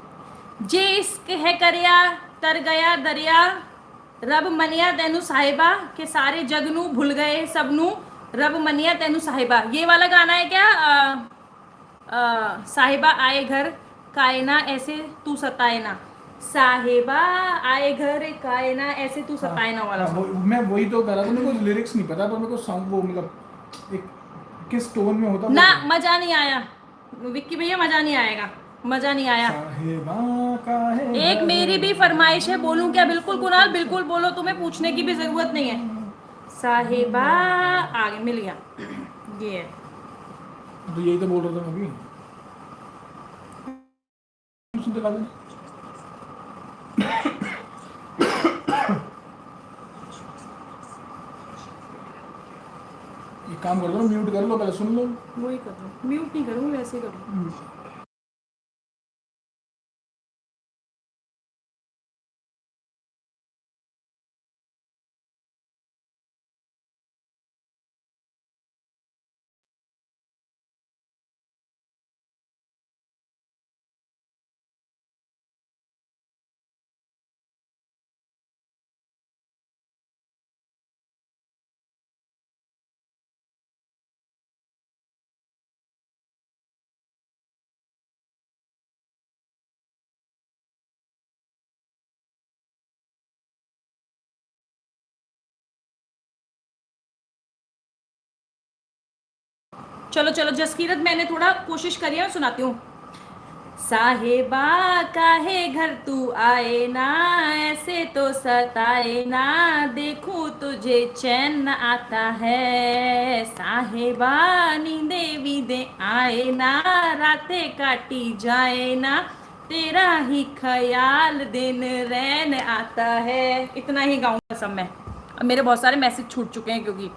Speaker 1: जे इश्क है करिया तर गया दरिया, रब मनिया तेनू साहिबा के सारे जग नू भूल गए सबनू, रब मनिया तेनू साहिबा। ये वाला गाना है क्या? साहिबा आए घर कायना ऐसे तू सताए ना, साहिबा आए घर कायना ऐसे तू सताए ना वाला song।
Speaker 2: मैं वही तो कर रहा था, मेरे को लिरिक्स नहीं पता पर मेरे को सॉन्ग वो मतलब एक किस टोन में होता
Speaker 1: ना मजा नहीं आया विक्की भैया, मजा नहीं आएगा, मजा नहीं आया।
Speaker 2: साहिबा का है
Speaker 1: एक मेरी भी फरमाइश है, बोलूं क्या? बिल्कुल कुणाल बिल्कुल बोलो, तुम्हें पूछने की भी जरूरत नहीं है। साहिबा आगे मिल गया, ये है।
Speaker 2: तो यही तो बोल रहा था मैं अभी। दिखा दे। एक काम कर दो, म्यूट कर लो, पहले सुन लो।
Speaker 1: वही कर लो, म्यूट नहीं करूंगी, वैसे करूँ। चलो चलो जसकीरत, मैंने थोड़ा कोशिश करी है, सुनाती हूँ। साहेबा काहे घर तू आए ना, ऐसे तो सताए ना, देखूं तुझे चैन न आता है, साहेबा नींदे वीदे आए ना, रातें काटी जाए ना, तेरा ही ख्याल दिन रैन आता है। इतना ही गाऊंगा सब मैं, अब मेरे बहुत सारे मैसेज छूट चुके हैं क्योंकि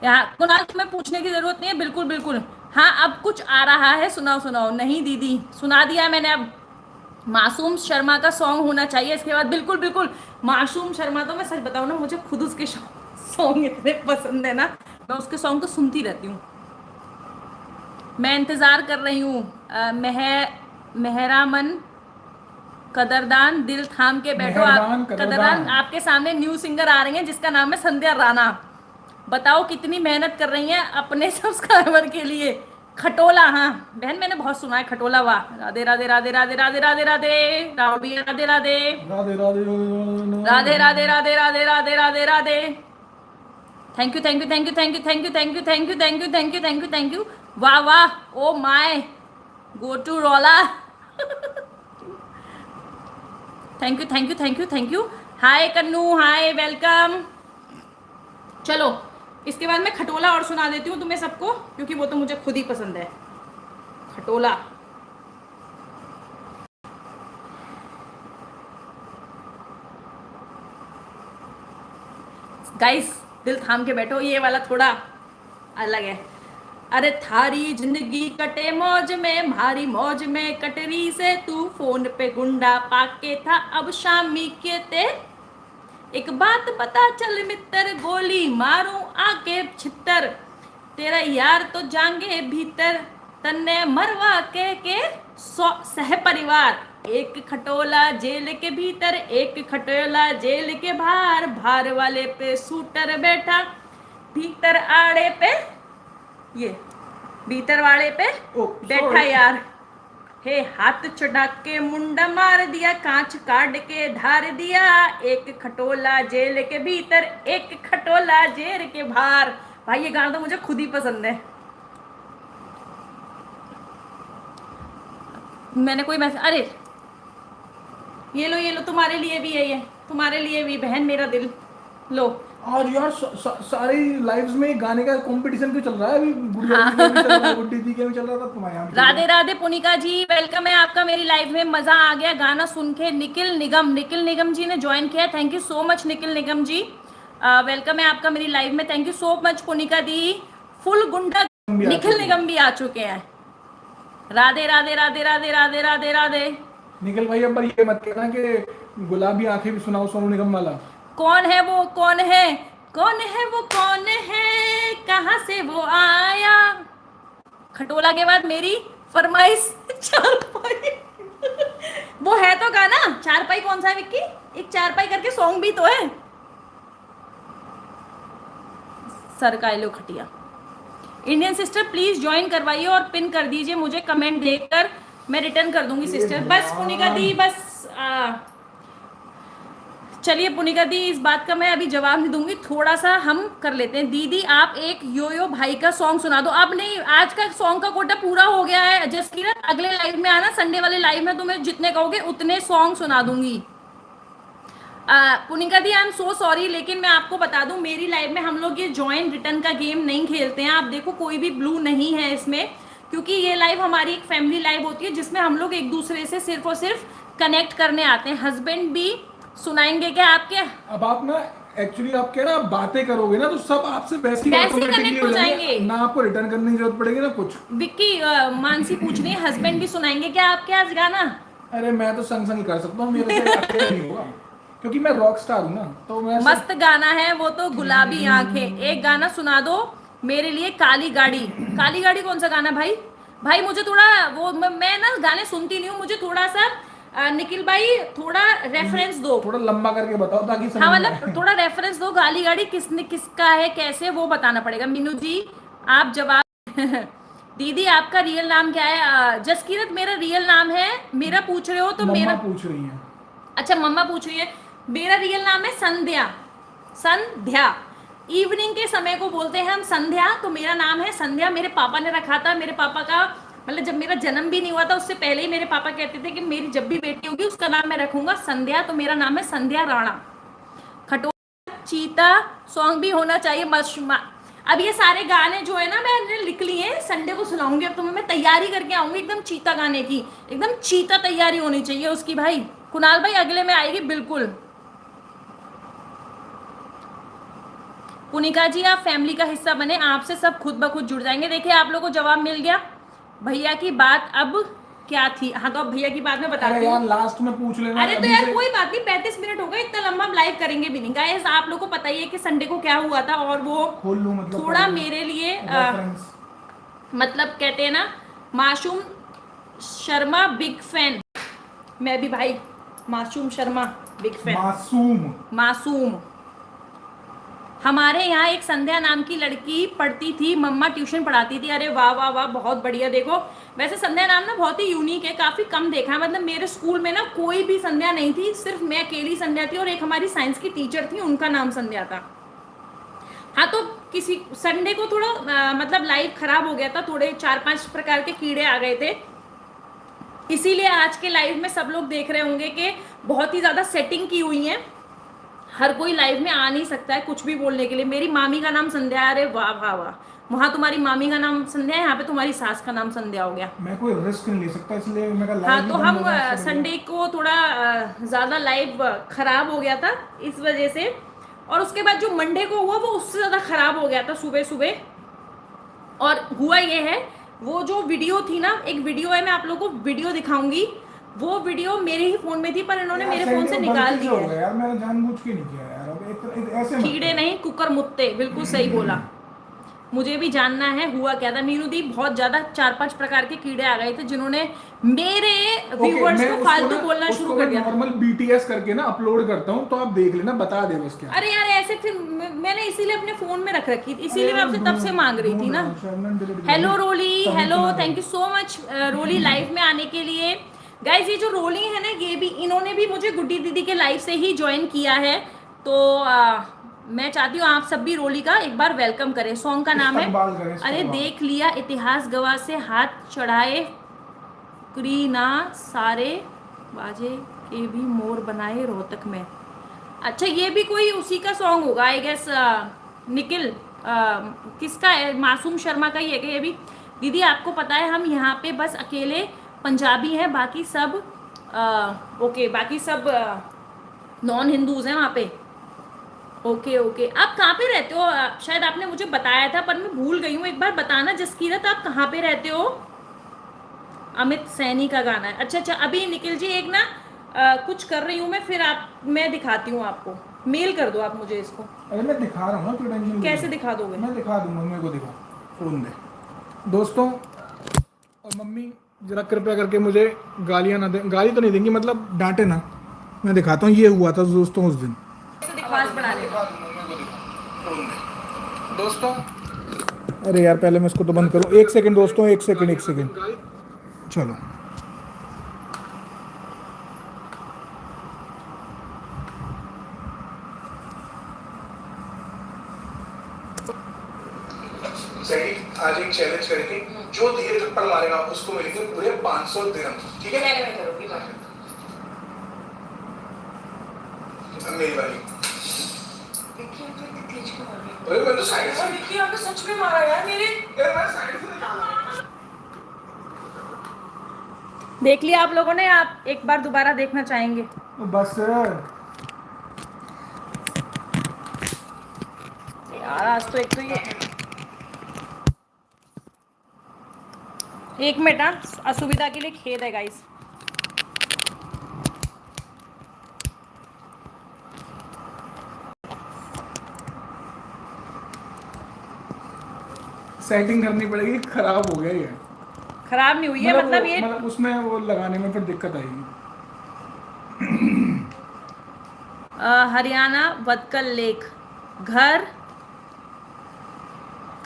Speaker 1: यहाँ कुणाल तुम्हें पूछने की जरूरत नहीं है। बिल्कुल बिल्कुल, हाँ अब कुछ आ रहा है, सुनाओ सुनाओ। नहीं दीदी सुना दिया मैंने, अब मासूम शर्मा का सॉन्ग होना चाहिए इसके बाद। बिल्कुल बिल्कुल, मासूम शर्मा तो मैं सच बताऊँ ना, मुझे खुद उसके सॉन्ग इतने पसंद है ना, मैं उसके सॉन्ग तो सुनती रहती हूँ। मैं इंतज़ार कर रही हूँ मेहरामन कदरदान दिल थाम के बैठो।
Speaker 2: मेहरबान,
Speaker 1: आप
Speaker 2: कदरदान।
Speaker 1: कदरदान, आपके सामने न्यू सिंगर आ रही हैं जिसका नाम है संध्या राणा। बताओ कितनी मेहनत कर रही हैं अपने सब्सक्राइबर के लिए। खटोला, हाँ बहन मैंने बहुत सुना है खटोला। वाह, राधे राधे राधे राधे राधे राधे राधे राहुल भैया, Radhe Radhe
Speaker 2: Radhe Radhe
Speaker 1: Radhe Radhe Radhe Radhe Radhe Radhe Radhe. Thank you thank you thank you thank you thank you thank you thank you thank you thank you thank you thank you. वाह वाह, ओ माय, गो टू रोला। Thank you thank you thank you thank you. Hi Kannu, hi welcome. चलो इसके बाद मैं खटोला और सुना देती हूँ तुम्हें सबको, क्योंकि वो तो मुझे खुद ही पसंद है। खटोला। गाइस दिल थाम के बैठो, ये वाला थोड़ा अलग है। अरे थारी जिंदगी कटे मौज में, भारी मौज में कटरी से तू, फोन पे गुंडा पाके था अब शामी के ते। एक बात पता चल मित्र, गोली मारूं आके छितर, तेरा यार तो जांगे भीतर, तन्ने मरवा के सह परिवार। एक खटोला जेल के भीतर, एक खटोला जेल के बाहर, बाहर वाले पे शूटर बैठा, भीतर आड़े पे, ये भीतर वाले पे बैठा यार। हे हाथ चढ़ा के मुंडा मार दिया, कांच काट के धार दिया, एक खटोला जेल के भीतर, एक खटोला जेल के बाहर। भाई ये गाना तो मुझे खुद ही पसंद है। मैंने कोई मैसेज, अरे ये लो तुम्हारे लिए भी है, ये तुम्हारे लिए भी बहन मेरा दिल लो।
Speaker 2: आज यार सारी लाइव्स में गाने का कंपटीशन क्यों चल रहा है? अभी गुड़िया जी का भी चल रहा है, गुड्डी जी का भी चल रहा था, तुम्हारे यहाँ भी चल रहा है।
Speaker 1: राधे राधे पुनिका जी, वेलकम है आपका मेरी लाइव में। मजा आ गया गाना सुन के। निखिल निगम जी ने ज्वाइन किया, thank you so much Nikhil Nigam ji. Welcome है आपका मेरी लाइव में, thank you so much Punika di. Full गुंडा निखिल निगम भी आ चुके हैं। राधे राधे राधे राधे राधे राधे राधे।
Speaker 2: निखिल भाई अब ये मत कहना कि गुलाबी आंखें भी सुनाओ सोनू निगम वाला।
Speaker 1: कौन है वो, कौन है, कौन है वो, कौन है, कहाँ से वो आया। खटोला के बाद मेरी फरमाइश चारपाई। वो है तो गाना चारपाई, कौन सा है विक्की? एक चारपाई करके सॉन्ग भी तो है। सर का लो खटिया। इंडियन सिस्टर प्लीज ज्वाइन करवाइए और पिन कर दीजिए मुझे, कमेंट देखकर मैं रिटर्न कर दूंगी सिस्टर। बस पुनिका दी, बस चलिए पुनिका दी, इस बात का मैं अभी जवाब नहीं दूंगी, थोड़ा सा हम कर लेते हैं। दीदी आप एक योयो भाई का सॉन्ग सुना दो। अब नहीं, आज का सॉन्ग का कोटा पूरा हो गया है। जसकीरत अगले लाइव में आना, संडे वाले लाइव में तुम्हें जितने कहोगे उतने सॉन्ग सुना दूंगी। पुनिका दी आई एम सो सॉरी, लेकिन मैं आपको बता दूं मेरी लाइव में हम लोग ये जॉइन रिटर्न का गेम नहीं खेलते हैं। आप देखो कोई भी ब्लू नहीं है इसमें, क्योंकि ये लाइव हमारी एक फैमिली लाइव होती है जिसमें हम लोग एक दूसरे से सिर्फ और सिर्फ कनेक्ट करने आते हैं। हस्बैंड भी सुनाएंगे क्या आपके?
Speaker 2: अब आप ना एक्चुअली आप कह रहे बातें करोगे ना तो सब आपसे वैसे ही
Speaker 1: कनेक्ट हो जाएंगे,
Speaker 2: ना आपको रिटर्न करने की जरूरत पड़ेगी ना कुछ।
Speaker 1: विक्की मानसी पूछ रही है हस्बैंड भी सुनाएंगे क्या आपके आज गाना?
Speaker 2: अरे मैं तो संग संग कर सकता हूँ, मेरे से अकेले नहीं होगा क्योंकि मैं रॉक स्टार हूँ ना। तो मैं
Speaker 1: मस्त गाना है वो तो, गुलाबी आंखें। एक गाना सुना दो मेरे लिए, काली गाड़ी। काली गाड़ी कौन सा गाना भाई? भाई मुझे थोड़ा वो, मैं ना गाने सुनती नहीं हूँ, मुझे थोड़ा सा निखिल भाई थोड़ा रेफरेंस दो,
Speaker 2: थोड़ा लंबा करके बताओ ताकि समझ
Speaker 1: हाँ
Speaker 2: में
Speaker 1: मतलब
Speaker 2: आए।
Speaker 1: थोड़ा रेफरेंस दो। काली गाड़ी किसने, किसका है, कैसे, वो बताना पड़ेगा। मीनू जी आप जवाब। दीदी आपका रियल नाम क्या है? जसकीरत मेरा रियल नाम है। मेरा पूछ रहे हो तो मेरा
Speaker 2: पूछ रही है।
Speaker 1: अच्छा मम्मा पूछ रही है। मेरा रियल नाम है संध्या। संध्या इवनिंग के समय को बोलते हैं हम संध्या, तो मेरा नाम है संध्या। मेरे पापा ने रखा था, मेरे पापा का मतलब जब मेरा जन्म भी नहीं हुआ था उससे पहले ही मेरे पापा कहते थे कि मेरी जब भी बेटी होगी उसका नाम मैं रखूंगा संध्या, तो मेरा नाम है संध्या राणा। खटोला चीता सॉन्ग भी होना चाहिए। मशमा अब ये सारे गाने जो है ना मैंने लिख लिए हैं, संडे को सुनाऊंगी। अब तुम्हें मैं तैयारी करके आऊंगी एकदम चीता गाने की, एकदम चीता तैयारी होनी चाहिए उसकी। भाई कुणाल भाई अगले में आएगी बिल्कुल। पुनिका जी आप फैमिली का हिस्सा बने, आपसे सब खुद ब खुद जुड़ जाएंगे। देखिए आप लोगों को जवाब मिल गया। भैया की बात अब क्या थी? हाँ तो अब भैया की बात में बताती हूँ।
Speaker 2: लास्ट में पूछ लेना।
Speaker 1: अरे तो यार कोई बात नहीं, 35 मिनट हो गए, इतना लंबा हम लाइव करेंगे भी नहीं। गाइस आप लोग को पता ही है कि संडे को क्या हुआ था, और वो मतलब थोड़ा मेरे लिए मतलब कहते हैं ना मासूम शर्मा बिग फैन। मैं भी भाई मासूम शर्मा, बिग फैन।
Speaker 2: मासूम।
Speaker 1: मासूम। हमारे यहाँ एक संध्या नाम की लड़की पढ़ती थी, मम्मा ट्यूशन पढ़ाती थी। अरे वाह वाह वाह, बहुत बढ़िया। देखो वैसे संध्या नाम ना बहुत ही यूनिक है, काफी कम देखा है। मतलब मेरे स्कूल में ना कोई भी संध्या नहीं थी, सिर्फ मैं अकेली संध्या थी और एक हमारी साइंस की टीचर थी, उनका नाम संध्या था। हाँ तो किसी संडे को थोड़ा मतलब लाइव खराब हो गया था, थोड़े 4-5 प्रकार के कीड़े आ गए थे, इसीलिए आज के लाइव में सब लोग देख रहे होंगे कि बहुत ही ज्यादा सेटिंग की हुई है, हर कोई लाइव में आ नहीं सकता है कुछ भी बोलने के लिए। मेरी मामी का नाम संध्या है। अरे वाह वाह वाह, वहां तुम्हारी मामी का नाम संध्या है, यहाँ पे तुम्हारी सास का नाम संध्या हो गया।
Speaker 2: मैं कोई रिस्क नहीं ले सकता, इसलिए मैं लाइव
Speaker 1: हाँ
Speaker 2: ही
Speaker 1: तो
Speaker 2: बंद
Speaker 1: हम
Speaker 2: हो गया इससे
Speaker 1: संडे को थोड़ा ज्यादा लाइव खराब हो गया था इस वजह से, और उसके बाद जो मंडे को हुआ वो उससे ज्यादा खराब हो गया था सुबह सुबह। और हुआ ये है, वो जो वीडियो थी ना, एक वीडियो है, मैं आप लोगों को वीडियो दिखाऊंगी, वो वीडियो मेरे ही फोन में थी पर इन्होंने मेरे फोन से निकाल दी है।
Speaker 2: यार मैंने जानबूझ के नहीं किया यार, अब ऐसे
Speaker 1: कीड़े नहीं, कुकर मुत्ते, बिल्कुल सही बोला। मुझे भी जानना है हुआ क्या था। मीनू दी, बहुत ज्यादा 4-5 प्रकार के कीड़े आ गए थे जिन्होंने मेरे व्यूअर्स को फालतू बोलना शुरू कर दिया।
Speaker 2: नॉर्मल बीटीएस करके ना अपलोड करता हूँ, तो आप देख लेना, बता दे बस क्या।
Speaker 1: अरे यार ऐसे फिर मैंने इसीलिए अपने फोन में रख रखी थी, इसीलिए मैं आपसे तब से मांग रही थी ना। Hello Roli, hello, thank you so much Roli live में आने के लिए। गाइज ये जो रोली है ना, ये भी, इन्होंने भी मुझे गुड्डी दीदी के लाइव से ही ज्वाइन किया है, तो मैं चाहती हूँ आप सब भी रोली का एक बार वेलकम करें। सॉन्ग का नाम है अरे देख लिया इतिहास गवाह से हाथ चढ़ाए कुरी ना सारे बाजे के भी मोर बनाए रोहतक में। अच्छा ये भी कोई उसी का सॉन्ग होगा आई गेस। निखिल किसका है, मासूम शर्मा का ही है क्या ये भी? दीदी आपको पता है हम यहाँ पे बस अकेले पंजाबी हैं, बाकी सब ओके, बाकी सब नॉन हिंदूज हैं वहाँ पे। ओके ओके, आप कहाँ पे रहते हो? शायद आपने मुझे बताया था पर मैं भूल गई हूँ, एक बार बताना जसकीरत आप कहाँ पे रहते हो? अमित सैनी का गाना है। अच्छा अच्छा, अभी निखिल जी एक ना कुछ कर रही हूँ मैं, फिर मैं दिखाती हूँ आपको, मेल कर दो आप मुझे इसको।
Speaker 2: अरे मैं दिखा रहा हूँ ना, टेंशन
Speaker 1: कैसे दिखा दोगे?
Speaker 2: मैं दिखा दूंगा, मेरे को दिखा, फोन दे। दोस्तों और मम्मी जरा कृपया करके मुझे गालियाँ ना दें, गाली तो नहीं देंगी, मतलब डांटे ना। मैं दिखाता हूँ, ये हुआ था दोस्तों उस दिन। दोस्तों अरे यार पहले मैं इसको तो बंद करूँ, 1 सेकंड दोस्तों, 1 सेकंड 1 सेकंड, चलो। सही, आज एक चैलेंज करेंगे, जो धीरे थप्पड़ मारेगा उसको मिलेंगे पूरे 500 दिरहम, ठीक है? मेरी बारी। अरे मैं तो साइड से, विक्की आपने सच में मारा यार मेरे, यार मैं साइड से निकाला।
Speaker 1: देख लिया आप लोगों ने? आप एक बार दोबारा देखना चाहेंगे?
Speaker 2: बस
Speaker 1: यार आज तो एक तो ये एक मिनट, असुविधा के लिए खेद है गाइस।
Speaker 2: सेटिंग करनी पड़ेगी, खराब हो गया ये।
Speaker 1: खराब नहीं हुई है, मतलब ये
Speaker 2: मतलब उसमें वो लगाने में फिर दिक्कत आएगी।
Speaker 1: हरियाणा वतकल लेक घर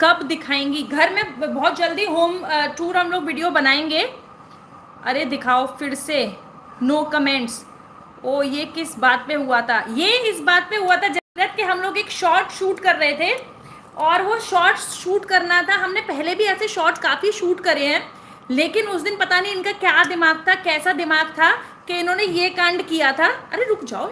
Speaker 1: कब दिखाएंगी? घर में बहुत जल्दी होम टूर हम लोग वीडियो बनाएंगे। अरे दिखाओ फिर से, नो कमेंट्स। ओ ये किस बात पे हुआ था? ये इस बात पे हुआ था जरूरत कि हम लोग एक शॉर्ट शूट कर रहे थे, और वो शॉर्ट शूट करना था, हमने पहले भी ऐसे शॉर्ट काफी शूट करे हैं, लेकिन उस दिन पता नहीं इनका क्या दिमाग था, कैसा दिमाग था कि इन्होंने ये कांड किया था। अरे रुक जाओ,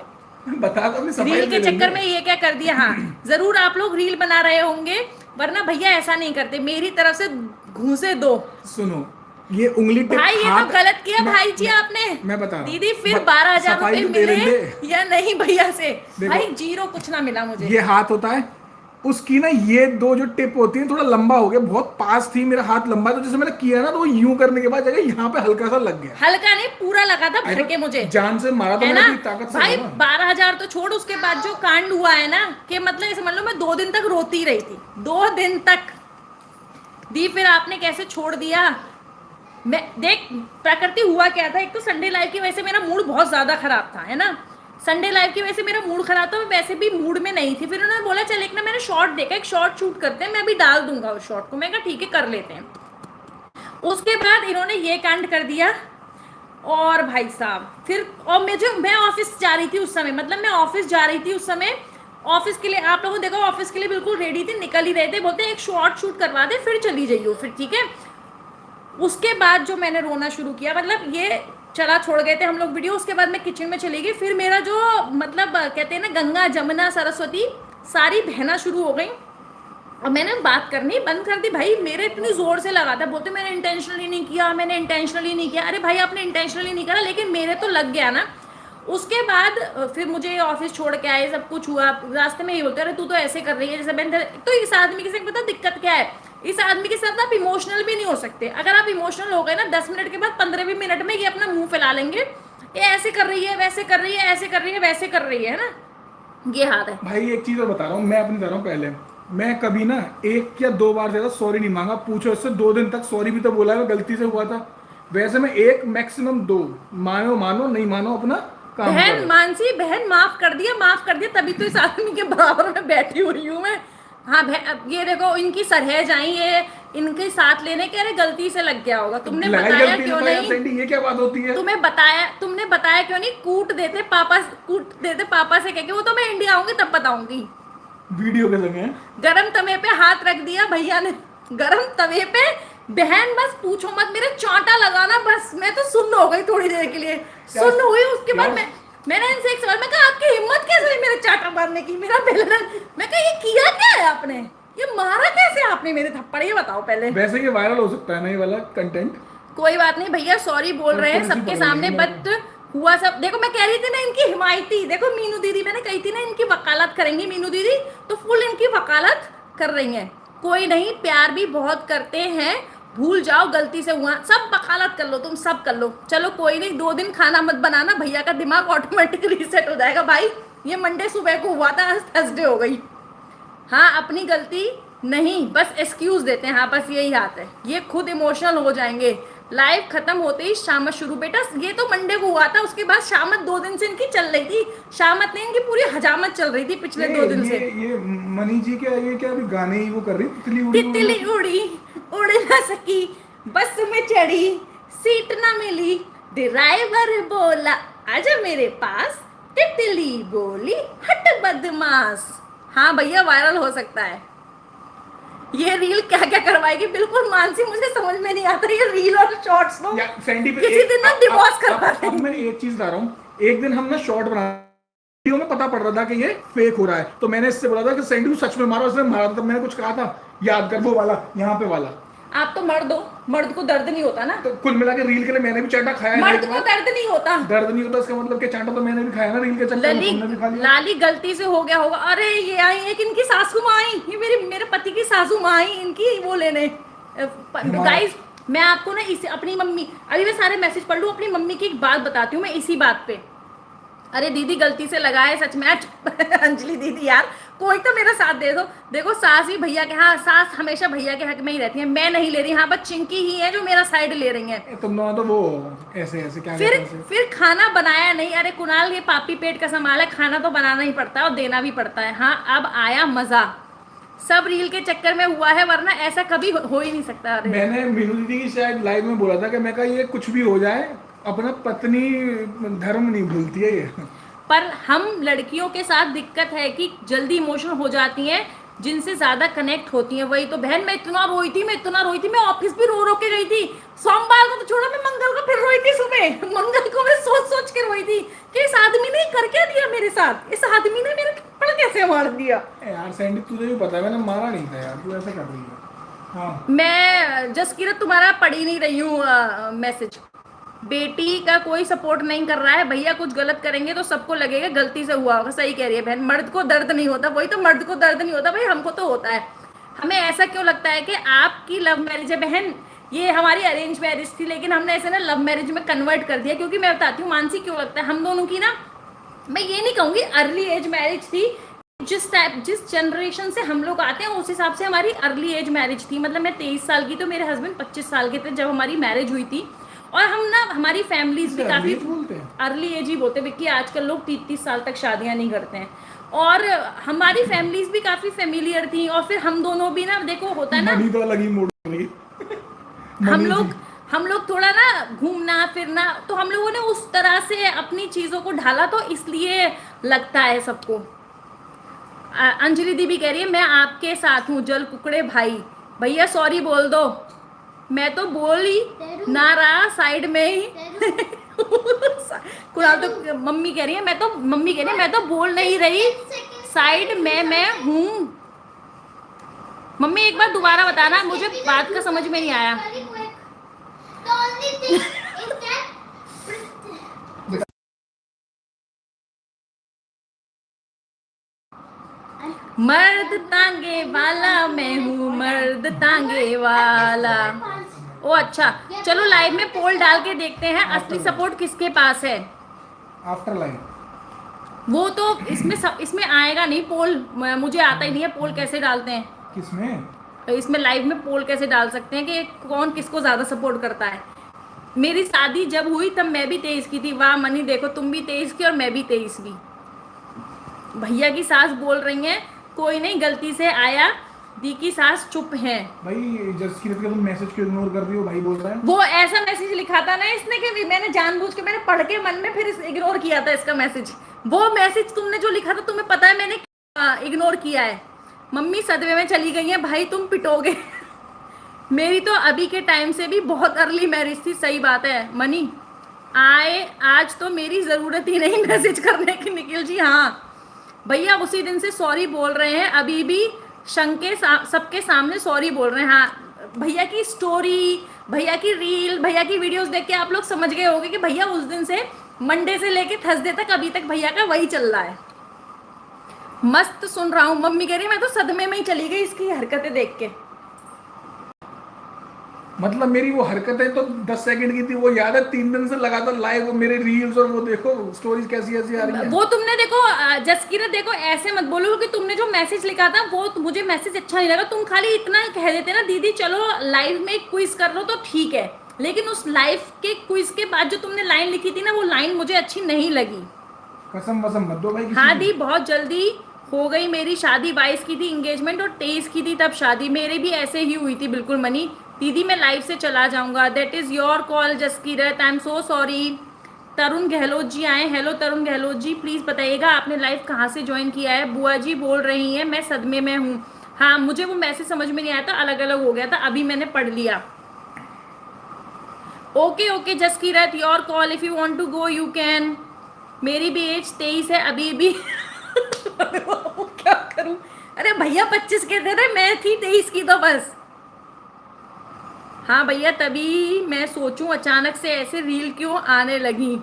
Speaker 2: बता दो,
Speaker 1: रील के चक्कर में ये क्या कर दिया। हाँ जरूर आप लोग रील बना रहे होंगे, वरना भैया ऐसा नहीं करते, मेरी तरफ से घूसे दो।
Speaker 2: सुनो ये उंगली
Speaker 1: भाई ये तो गलत किया भाई जी आपने।
Speaker 2: मैं बता रहा हूँ
Speaker 1: दीदी फिर 12,000 रुपए मिले या नहीं भैया से? भाई 0 कुछ ना मिला मुझे।
Speaker 2: ये हाथ होता है उसकी ना, ये 2 जो टिप होती है थोड़ा लंबा हो गया, बहुत पास थी, मेरा हाथ लंबा, तो जैसे मैंने किया ना तो यूं करने के बाद जगह यहाँ पे हल्का सा लग गया।
Speaker 1: हल्का नहीं, पूरा लगा था भर के मुझे,
Speaker 2: जान से मारा, तो
Speaker 1: है ना
Speaker 2: ताकत
Speaker 1: भाई। 12,000 तो छोड़, उसके बाद जो कांड हुआ है ना, कि मतलब समझ लो मैं 2 दिन तक रोती रही थी, 2 दिन तक। दी फिर आपने कैसे छोड़ दिया? मैं देख प्रकृति हुआ क्या था, एक तो संडे लाइव की वजह से मेरा मूड बहुत ज्यादा खराब था, है ना। संडे लाइव की वजह से मेरा मूड खराब था, मैं वैसे भी मूड में नहीं थी। फिर उन्होंने बोला चल एक ना, मैंने शॉर्ट देखा, एक शॉर्ट शूट करते हैं, मैं अभी डाल दूंगा उस शॉर्ट को। मैं कहा ठीक है कर लेते हैं। उसके बाद इन्होंने ये कांड कर दिया। और भाई साहब फिर, और मैं ऑफिस जा रही थी उस समय, मतलब मैं ऑफिस जा रही थी उस समय, ऑफिस के लिए, आप लोगों ने देखा ऑफिस के लिए बिल्कुल रेडी थी, निकल ही रहे थे, बोलते हैं एक शॉर्ट शूट करवा दे फिर चली जाइयो, फिर ठीक है। उसके बाद जो मैंने रोना शुरू किया, मतलब ये चला छोड़ गए थे हम लोग वीडियो, उसके बाद मैं किचन में चली गई। फिर मेरा जो मतलब कहते हैं ना गंगा जमुना सरस्वती सारी बहना शुरू हो गई, और मैंने बात करनी बंद कर दी। भाई मेरे इतनी जोर से लगा था, बोलते मैंने इंटेंशनली नहीं किया, मैंने इंटेंशनली नहीं किया। अरे भाई आपने इंटेंशनली नहीं करा, लेकिन मेरे तो लग गया ना। उसके बाद फिर मुझे ऑफिस छोड़ के आए, सब कुछ हुआ, रास्ते में ही बोलते अरे तू तो ऐसे कर रही है जैसे मैंने। तो इस आदमी के साथ पता दिक्कत क्या है, इस आदमी के साथ आप इमोशनल भी नहीं हो सकते। अगर आप इमोशनल हो गए ना 10 मिनट के बाद 15 मिनट में ये अपना मुंह फैला लेंगे, ये ऐसे कर रही है, वैसे कर रही है, ऐसे कर रही है, वैसे कर रही है ना, ये हाल है।
Speaker 2: भाई एक चीज और बता रहा हूँ, मैं अपनी बता रहा हूँ। पहले मैं कभी ना 1 या 2 बार ज्यादा सॉरी नहीं मांगा, पूछो इससे 2 दिन तक सॉरी भी तो बोला है, गलती से हुआ था। वैसे मैं 1 मैक्सिमम 2, मानो मानो नहीं मानो अपना काम
Speaker 1: बहन
Speaker 2: करो।
Speaker 1: मानसी, बहन माफ कर दिया, माफ कर दिया, तभी तो इस आदमी के बराबर में बैठी हुई हूँ मैं। हाँ अब ये देखो इनकी सरहेज आई, ये इनके साथ लेने के, अरे गलती से लग गया होगा, तुमने
Speaker 2: लड़ाई
Speaker 1: बताया
Speaker 2: गलती से
Speaker 1: क्यों
Speaker 2: तो यार
Speaker 1: नहीं,
Speaker 2: सैंडी, ये क्या बात होती है?
Speaker 1: तुमने बताया क्यों नहीं, कूट देते पापा से कह के, वो तो मैं इंडिया आऊंगी तब बताऊंगी।
Speaker 2: वीडियो के संग है।
Speaker 1: गरम तवे पे हाथ रख दिया भैया ने, गरम तवे पे। बहन बस पूछो मत, मेरे चांटा लगाना, बस मैं तो सुन्न हो गई थोड़ी देर के लिए, सुन्न हुई। उसके बाद मैंने इनसे एक सवाल, मैं कहा आपकी हिम्मत कैसे हुई मेरे चांटा मारने की, मेरा बेलन, मैं कहा ये किया क्या है आपने, ये मारा कैसे आपने मेरे थप्पड़, ये बताओ पहले।
Speaker 2: वैसे ये वायरल हो सकता है ना ये वाला कंटेंट।
Speaker 1: कोई बात नहीं भैया, सॉरी बोल रहे हैं सबके सामने, बट हुआ सब। देखो मैं कह रही थी ना इनकी हिमायती, देखो मीनू दीदी, मैंने कही थी ना इनकी वकालत करेंगी मीनू दीदी, तो फुल इनकी वकालत कर रही हैं। कोई नहीं, प्यार भी बहुत करते हैं, भूल जाओ गलती से हुआ, सब वकालत कर लो, तुम सब कर लो, चलो कोई नहीं। 2 दिन खाना मत बनाना, भैया का दिमाग ऑटोमेटिक रीसेट हो जाएगा। भाई ये मंडे सुबह को हुआ था, आज थर्सडे हो गई। हाँ अपनी गलती नहीं, बस एक्सक्यूज देते हैं, हाँ बस यही हाथ है, ये खुद इमोशनल हो जाएंगे। लाइव खत्म होते ही शामत शुरू, बेटा ये तो मंडे को हुआ था, उसके बाद शामत 2 दिन से इनकी चल रही थी, शामत नहीं इनकी पूरी हजामत चल रही थी पिछले 2 दिन से।
Speaker 2: ये मनी जी क्या, ये क्या अभी गाने ही वो कर रही,
Speaker 1: तितली उड़ी उड़ ना सकी, बस में चढ़ी सीट ना मिली, ड्राइवर बोला आजा मेरे पास, तितली बोली हट बदमाश। हाँ भैया वायरल हो सकता है ये रील, क्या क्या करवाएगी बिल्कुल मानसी, मुझे समझ में नहीं आता ये रील और शॉर्ट्स नो किसी दिन ना डिवोर्स करवा देंगे।
Speaker 2: अब मैं एक चीज बता रहा हूँ, एक दिन हम ना शॉर्ट बना, वीडियो में पता पड़ रहा था कि ये फेक हो रहा है, तो मैंने इससे बोला था कि सैंडी सच में मारा, उसने मारा, तब मैंने कुछ कहा था, याद कर वो वाला, यहाँ पे वाला।
Speaker 1: आप तो मर्द हो, मर्द को दर्द नहीं होता ना,
Speaker 2: तो कुल मिला के रील के लिए मैंने भी चांटा खाया है,
Speaker 1: मर्द को दर्द नहीं होता,
Speaker 2: दर्द नहीं होता इसका मतलब कि चांटा तो मैंने भी खाया ना रील के चक्कर में, तुमने भी खा लिया।
Speaker 1: लाली गलती से हो गया होगा। अरे ये आई एक इनकी सासू माँ आई, ये मेरे पति की सासू माँ आई इनकी वो लेने। गाइस मैं आपको ना इसे अपनी मम्मी, अभी मैं सारे मैसेज पढ़ लूँ, अपनी मम्मी की एक बात बताती हूँ मैं इसी बात पे। अरे दीदी गलती से लगा है सच में अंजलि दीदी यार कोई तो मेरा साथ दे दो। देखो सास भी भैया के, हाँ सास हमेशा भैया के हक में ही रहती है, मैं नहीं ले रही, हाँ बस चिंकी ही है जो मेरा साइड ले रही है।
Speaker 2: तुम दोनों तो वो ऐसे ऐसे क्या
Speaker 1: फिर खाना बनाया नहीं, अरे कुणाल ये पापी पेट का संभाल है, खाना तो बनाना ही पड़ता है और देना भी पड़ता है। हाँ अब आया मजा, सब रील के चक्कर में हुआ है, वरना ऐसा कभी हो ही नहीं सकता। अरे
Speaker 2: मैंने मीनू दीदी की शायद लाइव में बोला था कि मैं कहा ये कुछ भी हो जाए अपना पत्नी धर्म नहीं भूलती है ये।
Speaker 1: पर हम लड़कियों के साथ दिक्कत है कि जल्दी इमोशनल हो जाती हैं, जिनसे ज्यादा कनेक्ट होती हैं वही तो। बहन मैं इतना रोई थी, मैं ऑफिस भी रो के गई थी, सोमवार को तो छोड़ा, मैं मंगल को फिर रोई थी, सुबह मंगल को मैं सोच के रोई थी कि इस आदमी ने कर क्या दिया मेरे साथ, इस आदमी ने मेरे थप्पड़ कैसे मार दिया।
Speaker 2: यार सैंडी तुझे भी पता है मैंने मारा नहीं था यार, तू ऐसा कर रही है। हाँ
Speaker 1: मैं जसकीरत तुम्हारा पढ़ ही नहीं रही हूँ मैसेज, बेटी का कोई सपोर्ट नहीं कर रहा है, भैया कुछ गलत करेंगे तो सबको लगेगा गलती से हुआ होगा। सही कह रही है बहन, मर्द को दर्द नहीं होता, वही तो मर्द को दर्द नहीं होता भाई, हमको तो होता है। हमें ऐसा क्यों लगता है कि आपकी लव मैरिज है बहन, ये हमारी अरेंज मैरिज थी, लेकिन हमने ऐसे ना लव मैरिज में कन्वर्ट कर दिया। क्योंकि मैं बताती हूँ मानसी क्यों लगता है, हम दोनों की ना, मैं ये नहीं कहूँगी अर्ली एज मैरिज थी, जिस जनरेशन से हम लोग आते हैं उस हिसाब से हमारी अर्ली एज मैरिज थी। मतलब मैं 23 साल की तो मेरे हस्बैंड 25 साल के थे जब हमारी मैरिज हुई थी। और हम ना हमारी फैमिलीज भी काफी
Speaker 2: बोलते हैं,
Speaker 1: अर्ली एज ही बोलते हैं, क्योंकि आजकल लोग 30-30 साल तक शादियां नहीं करते हैं। और हमारी फैमिलीज भी काफी फेमिलियर थी। और फिर हम दोनों भी ना, देखो होता है ना,
Speaker 2: मनी तो अलग ही मोड़ रही
Speaker 1: हम लोग थोड़ा ना घूमना फिरना, तो हम लोगों ने उस तरह से अपनी चीजों को ढाला, तो इसलिए लगता है सबको। अंजलि दी भी कह रही है मैं आपके साथ हूँ जल कुकड़े भाई। भैया सॉरी बोल दो, मैं तो बोल ही ना रहा साइड में ही। कुणाल तो मम्मी कह रही है मैं तो बोल नहीं रही साइड में मैं हूँ। मम्मी एक बार दोबारा बताना, मुझे बात का समझ में नहीं आया। मर्द तांगे वाला मैं हूँ, मर्द तांगे वाला। ओ अच्छा, चलो लाइव में पोल डाल के देखते हैं असली सपोर्ट किसके पास है।
Speaker 2: आफ्टर लाइन
Speaker 1: वो तो इसमें आएगा नहीं पोल, मुझे आता ही नहीं है पोल कैसे डालते हैं।
Speaker 2: किसमें?
Speaker 1: इसमें लाइव में पोल कैसे डाल सकते हैं कि कौन किसको ज्यादा सपोर्ट करता है। मेरी शादी जब हुई तब मैं भी 23 की थी। वाह मनी, देखो तुम भी 23 की और मैं भी 23 की। भैया की सास बोल रही हैं कोई नहीं गलती से आया, दी की सास चुप हैं।
Speaker 2: भाई जस्ट की तुम मैसेज क्यों इग्नोर कर रही हो? भाई बोल रहा है।
Speaker 1: वो ऐसा मैसेज लिखा था ना इसने कि मैंने जानबूझ के, मैंने पढ़ के मन में फिर इग्नोर किया था इसका मैसेज। वो मैसेज तुमने जो लिखा था तुम्हें पता है मैंने इग्नोर किया है। मम्मी सदमे में चली गई है भाई, तुम पिटोगे। मेरी तो अभी के टाइम से भी बहुत अर्ली मैरिज थी। सही बात है मनी, आज तो मेरी जरूरत ही नहीं मैसेज करने की। निखिल जी हाँ भैया उसी दिन से सॉरी बोल रहे हैं, अभी भी शंके सबके सामने सॉरी बोल रहे हैं। हाँ भैया की स्टोरी, भैया की रील, भैया की वीडियोस देख के आप लोग समझ गए होंगे कि भैया उस दिन से मंडे से लेके थर्सडे तक अभी तक भैया का वही चल रहा है। मस्त सुन रहा हूँ। मम्मी कह रही मैं तो सदमे में ही चली गई इसकी हरकतें देख के।
Speaker 2: मतलब मेरी वो हरकतें तो 10 सेकंड की थी, वो याद है 3 दिन से लगातार लाइव वो मेरे रील्स और वो देखो स्टोरीज कैसी ऐसी आ रही है।
Speaker 1: वो तुमने देखो जसकीरत, देखो ऐसे मत बोलो कि तुमने जो मैसेज लिखा था वो मुझे मैसेज अच्छा नहीं लगा। तुम खाली इतना कह देते ना दीदी चलो लाइव में क्विज कर लो तो ठीक है, लेकिन उस लाइव के क्विज के बाद जो तुमने लाइन लिखी थी ना वो लाइन मुझे अच्छी नहीं लगी।
Speaker 2: कसम वसम मत दो भाई।
Speaker 1: हाँ दी बहुत जल्दी हो गई मेरी शादी। 22 की थी इंगेजमेंट और 23 की थी तब शादी। मेरे भी ऐसे ही हुई थी बिल्कुल मनी। दीदी मैं लाइव से चला जाऊंगा, that is your call Jaskirat, I am so sorry. Tarun Gehlot ji आए। हेलो तरुण गहलोत जी, प्लीज बताइएगा आपने लाइव कहाँ से ज्वाइन किया है। बुआ जी बोल रही हैं मैं सदमे में हूँ। हाँ मुझे वो मैसेज समझ में नहीं आया था, अलग अलग हो गया था, अभी मैंने पढ़ लिया। Okay okay Jaskirat your call, if you want to go you can. मेरी भी एज 23 है अभी भी। क्या करूं? अरे भैया 25 के थे, मैं थी 23 की तो बस। हाँ भैया तभी मैं सोचूं अचानक से ऐसे रील क्यों आने लगी।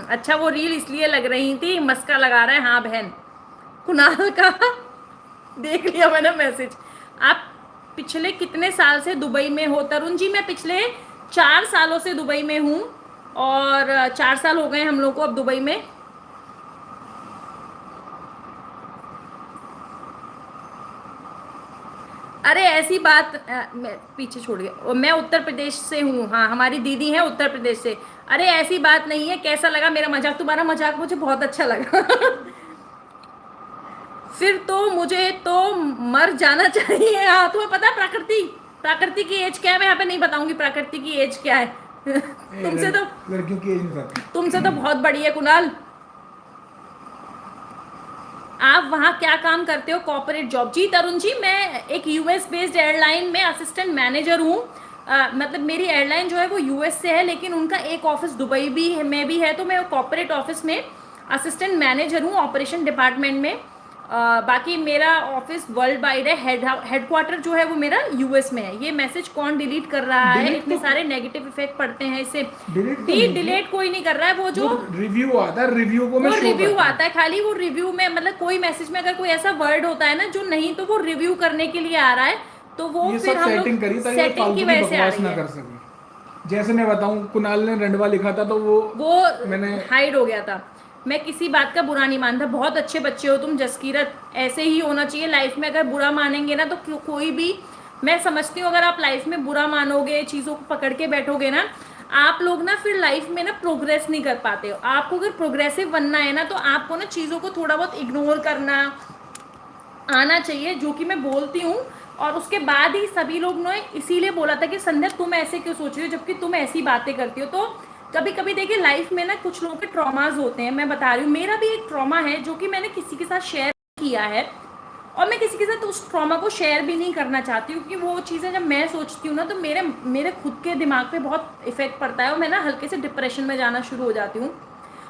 Speaker 1: अच्छा वो रील इसलिए लग रही थी, मस्का लगा रहा है। हाँ बहन कुणाल का देख लिया मैंने मैसेज। आप पिछले कितने साल से दुबई में हो? तरुण जी मैं पिछले 4 सालों से दुबई में हूँ और 4 साल हो गए हम लोग को अब दुबई में। अरे ऐसी बात मैं पीछे छोड़ गया, मैं उत्तर प्रदेश से हूँ। हाँ हमारी दीदी है उत्तर प्रदेश से। अरे ऐसी बात नहीं है। कैसा लगा मेरा मजाक? तुम्हारा मजाक मुझे बहुत अच्छा लगा। फिर तो मुझे तो मर जाना चाहिए। हाँ तुम्हें पता है प्राकृति की एज क्या है? मैं यहाँ पे नहीं बताऊंगी प्राकृति की एज क्या है। तुमसे तो
Speaker 2: लड़कियों की एज नहीं बताती।
Speaker 1: तुमसे तो बहुत बड़ी है कुणाल। आप वहाँ क्या काम करते हो? Corporate job. जी तरुण जी मैं एक यूएस बेस्ड एयरलाइन में असिस्टेंट मैनेजर हूँ। मतलब मेरी एयरलाइन जो है वो यूएस से है, लेकिन उनका एक ऑफिस दुबई भी है, में भी है। तो मैं कॉर्पोरेट ऑफिस में असिस्टेंट मैनेजर हूँ ऑपरेशन डिपार्टमेंट में। बाकी मेरा ऑफिस वर्ल्ड वाइड है। हेडक्वार्टर जो है वो मेरा यूएस में है। ये मैसेज कौन डिलीट कर रहा है? इतने सारे नेगेटिव इफेक्ट पड़ते हैं इससे। डिलीट कोई नहीं कर रहा है। वो जो
Speaker 2: रिव्यू आता है, रिव्यू को मैं
Speaker 1: वो रिव्यू आता है खाली। वो रिव्यू में मतलब कोई मैसेज में अगर कोई ऐसा वर्ड होता है ना जो नहीं, तो वो रिव्यू करने के लिए आ रहा है। तो वो फिर हम लोग सेटिंग की वजह से आ रही है।
Speaker 2: जैसे मैं बताऊं कुणाल ने रंडवा लिखा था तो वो
Speaker 1: मैंने हाइड हो गया था। मैं किसी बात का बुरा नहीं मानता, बहुत अच्छे बच्चे हो तुम जसकीरत, ऐसे ही होना चाहिए लाइफ में। अगर बुरा मानेंगे ना तो कोई भी, मैं समझती हूँ अगर आप लाइफ में बुरा मानोगे, चीज़ों को पकड़ के बैठोगे ना, आप लोग ना फिर लाइफ में ना प्रोग्रेस नहीं कर पाते हो। आपको अगर प्रोग्रेसिव बनना है ना तो आपको ना चीज़ों को थोड़ा बहुत इग्नोर करना आना चाहिए, जो कि मैं बोलती हूँ। और उसके बाद ही सभी लोग ने इसीलिए बोला था कि संध्या तुम ऐसे क्यों सोच रही हो जबकि तुम ऐसी बातें करती हो। तो कभी कभी देखिए लाइफ में ना कुछ लोगों के ट्रॉमाज होते हैं, मैं बता रही हूँ मेरा भी एक ट्रॉमा है जो कि मैंने किसी के साथ शेयर किया है, और मैं किसी के साथ उस ट्रॉमा को शेयर भी नहीं करना चाहती हूँ, क्योंकि वो चीज़ें जब मैं सोचती हूँ ना तो मेरे मेरे खुद के दिमाग पे बहुत इफेक्ट पड़ता है और मैं ना हल्के से डिप्रेशन में जाना शुरू हो जाती हूँ।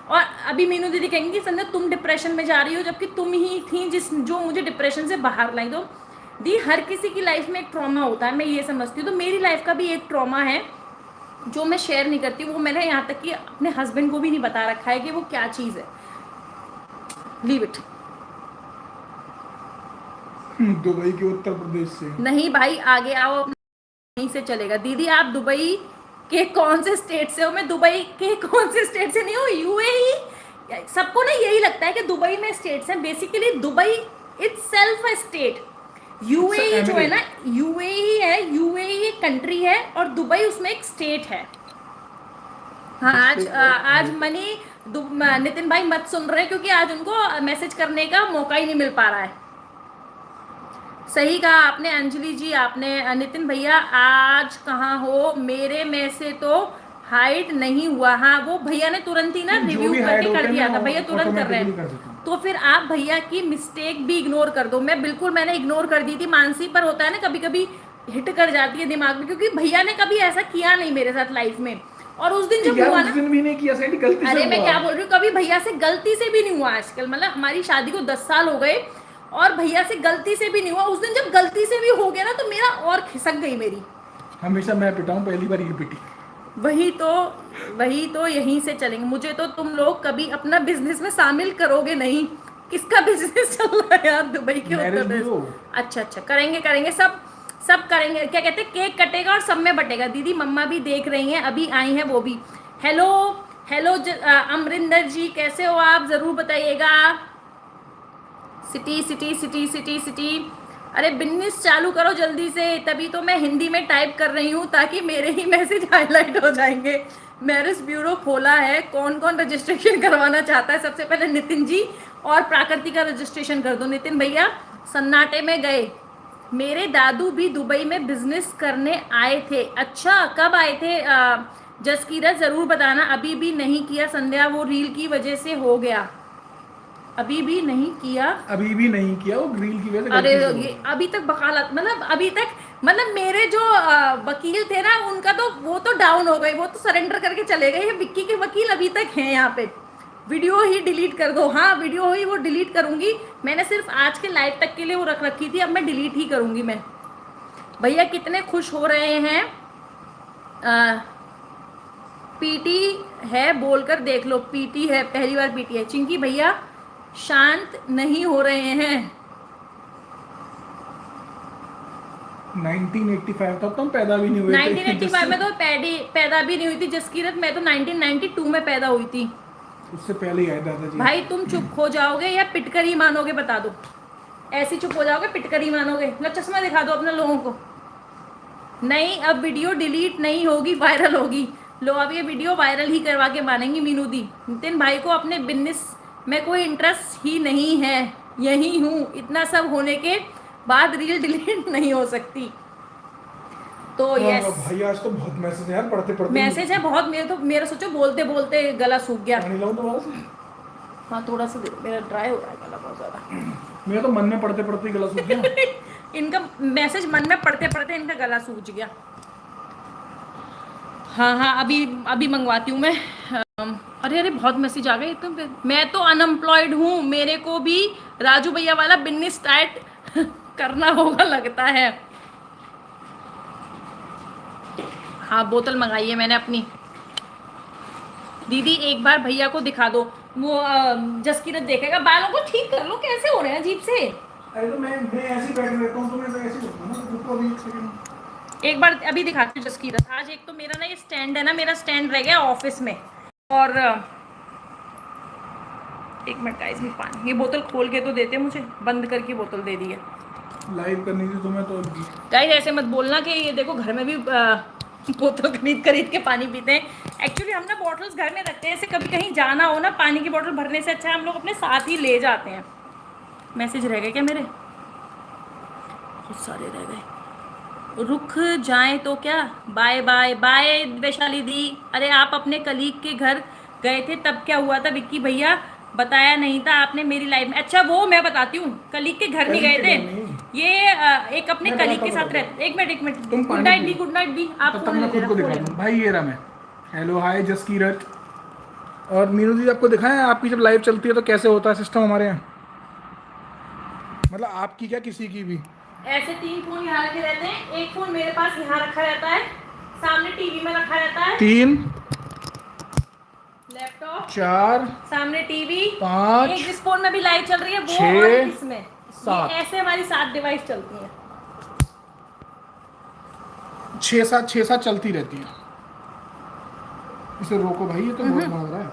Speaker 1: और अभी मीनू दीदी कहेंगी कि संध्या तुम डिप्रेशन में जा रही हो, जबकि तुम ही थी जो मुझे डिप्रेशन से बाहर लाई। तो दी हर किसी की लाइफ में एक ट्रॉमा होता है, मैं ये समझती हूँ। तो मेरी लाइफ का भी एक ट्रॉमा है जो मैं शेयर नहीं करती, वो मैंने यहाँ तक कि अपने हस्बैंड को भी नहीं बता रखा है कि वो क्या चीज़ है। Leave it.
Speaker 2: दुबई के उत्तर प्रदेश से
Speaker 1: नहीं भाई आगे आओ, यहीं से चलेगा। दीदी आप दुबई के कौन से स्टेट से हो? मैं दुबई के कौन से स्टेट से नहीं हूँ, यूएई। सबको ना यही लगता है कि दुबई में स्टेट्स हैं, बेसिकली दुबई इटसेल्फ है स्टेट। यूएई जो है ना, यूएई है, यूएई एक कंट्री है और दुबई उसमें एक स्टेट है। हाँ आज मनी नितिन भाई मत सुन रहे क्योंकि आज उनको मैसेज करने का मौका ही नहीं मिल पा रहा है। सही कहा आपने अंजलि जी, आपने। नितिन भैया आज कहाँ हो? मेरे में से तो हाइड नहीं हुआ। हाँ वो भैया ने तुरंत ही ना रिव्यू करके कर दिया था, भैया तुरंत कर रहे हैं। तो फिर आप भैया की मिस्टेक भी इग्नोर कर दो। मैंने इग्नोर कर दी थी मानसी, पर होता है ना कभी कभी हिट कर जाती है दिमाग में, क्योंकि भैया ने कभी ऐसा किया नहीं मेरे साथ लाइफ में। और उस दिन जब हुआ ना,
Speaker 2: उस दिन भी नहीं किया, गलती से।
Speaker 1: अरे मैं क्या बोल रही हूँ, कभी भैया से गलती से भी नहीं हुआ आजकल, मतलब हमारी शादी को 10 साल हो गए और भैया से गलती से भी नहीं हुआ। उस दिन जब गलती से भी हो गया ना तो मेरा और खिसक गई मेरी।
Speaker 2: हमेशा मैं पिटाऊं, पहली बार ये पिटी।
Speaker 1: वही तो यहीं से चलेंगे। मुझे तो तुम लोग कभी अपना बिजनेस में शामिल करोगे नहीं। किसका बिजनेस चल रहा है यार दुबई के उत्तर? अच्छा करेंगे सब करेंगे। क्या कहते हैं, केक कटेगा और सब में बटेगा। दीदी मम्मा भी देख रही हैं, अभी आई हैं वो भी। हेलो अमरिंदर जी, कैसे हो आप? जरूर बताइएगा। सिटी। अरे बिजनेस चालू करो जल्दी से, तभी तो मैं हिंदी में टाइप कर रही हूँ ताकि मेरे ही मैसेज हाईलाइट हो जाएंगे। मैरिज ब्यूरो खोला है, कौन कौन रजिस्ट्रेशन करवाना चाहता है? सबसे पहले नितिन जी और प्राकृति का रजिस्ट्रेशन कर दो। नितिन भैया सन्नाटे में गए। मेरे दादू भी दुबई में बिजनेस करने आए थे। अच्छा कब आए थे? जसकीरत जरूर बताना। अभी भी नहीं किया संध्या, वो रील की वजह से हो गया। अभी भी नहीं किया
Speaker 2: वो ग्रिल की वजह से।
Speaker 1: अरे ये अभी तक वकालत, मतलब अभी तक, मतलब मेरे जो वकील थे ना उनका तो वो तो डाउन हो गए, वो तो सरेंडर करके चले गए। विक्की के वकील अभी तक हैं यहाँ पे। वीडियो ही डिलीट कर दो। हाँ वीडियो ही वो डिलीट करूंगी। मैंने सिर्फ आज के लाइव तक के लिए वो रख रखी थी, अब मैं डिलीट ही करूंगी मैं। भैया कितने खुश हो रहे हैं। पीटी है बोलकर देख लो, पीटी है, पहली बार पीटी है। चिंकी भैया शांत नहीं हो रहे हैं।
Speaker 2: 1985 तक तुम पैदा भी नहीं हुए थे।
Speaker 1: 1985 में तो पैदा भी नहीं हुई थी जसकीरत, मैं तो 1992 में पैदा हुई थी।
Speaker 2: उससे पहले ही आए दादाजी।
Speaker 1: भाई तुम चुप हो जाओगे या पिटकर ही मानोगे? बता दो, ऐसी चुप हो जाओगे पिटकर ही मानोगे? लो चश्मा दिखा दो अपने लोगों को। नहीं अब वीडियो डिलीट नहीं होगी, वायरल होगी। लो अब ये वीडियो वायरल ही करवा के मानेंगी मीनू दी। नितिन भाई को अपने बिजनेस में कोई इंटरेस्ट ही नहीं है, यही हूँ। इतना सब होने के बाद रील डिलीट नहीं हो सकती। तो यस
Speaker 2: भाई आज तो बहुत मैसेज है यार, पढ़ते
Speaker 1: मैसेज है बहुत। मेरा सोचो बोलते बोलते गला सूख गया।
Speaker 2: पानी लाऊं दोबारा से?
Speaker 1: हाँ थोड़ा सा दे दो, मेरा ड्राई हो रहा है गला बहुत ज्यादा।
Speaker 2: मेरा तो मन में पढ़ते गला सूख गया।
Speaker 1: इनका मैसेज मन में पढ़ते इनका गला सूख गया। हाँ अभी मंगवाती हूँ मैं। अरे बहुत मैसेज आ गए तो। मैं तो अनएम्प्लॉयड हूँ, मेरे को भी राजू भैया वाला बिजनेस स्टार्ट करना होगा लगता है। हाँ बोतल मंगाई है मैंने अपनी। दीदी एक बार भैया को दिखा दो, वो जसकीरत देखेगा। बालों को ठीक कर लो, कैसे हो रहे हैं अजीब से।
Speaker 2: अरे तो मैं ऐसे ही बैठ रहता हूँ, तो मैं तो ऐसे ही होता हूँ ना। रुको अभी एक सेकंड,
Speaker 1: एक बार अभी दिखाती हूँ जसकीरत। आज एक तो मेरा ना ये स्टैंड है ना, मेरा स्टैंड रह गया ऑफिस में, और एक मिनट गाइस, मैं पानी, ये बोतल खोल के तो देते मुझे, बंद करके बोतल दे दी है।
Speaker 2: लाइव करनी थी तुम्हें तो।
Speaker 1: गाइस ऐसे मत बोलना कि ये देखो घर में भी बोतल खरीद के पानी पीते हैं। एक्चुअली हम ना बॉटल्स घर में रखते हैं, ऐसे कभी कहीं जाना हो ना, पानी की बोतल भरने से अच्छा हम लोग अपने साथ ही ले जाते हैं। मैसेज रह गए क्या मेरे? बहुत सारे रह गए। रुक जाएं तो क्या? बाय बाय बाय वैशाली दी। अरे आप अपने कलीग के घर गए थे तब क्या हुआ था विक्की भैया? बताया नहीं था आपने मेरी लाइफ में। अच्छा वो मैं बताती हूँ, कलीग के घर नहीं गए थे, ये एक अपने कलीग के साथ रहते। एक मिनट, गुड नाइट दी, गुड नाइट दी। आप
Speaker 2: तब मैं खुद को दिखा दूँ भाई, ये रहा मैं। हेलो हाय जसकीरत और मीनू दी, आपको दिखाएं आपकी जब लाइव चलती है तो कैसे होता है सिस्टम हमारे यहाँ? मतलब आपकी क्या, किसी की भी
Speaker 1: ऐसे 3 फोन यहाँ रखे रहते हैं, एक फोन मेरे पास यहाँ रखा रहता है, सामने टीवी में रखा रहता है,
Speaker 2: 3
Speaker 1: लैपटॉप
Speaker 2: 4
Speaker 1: सामने टीवी
Speaker 2: 5
Speaker 1: एक जिस फोन में भी लाइव चल रही है वो,
Speaker 2: 6
Speaker 1: और इसमें
Speaker 2: 7
Speaker 1: ऐसे हमारी 7 डिवाइस चलती हैं।
Speaker 2: 6-7 चलती रहती है। इसे रोको भाई, ये तो बहुत भाग रहा है।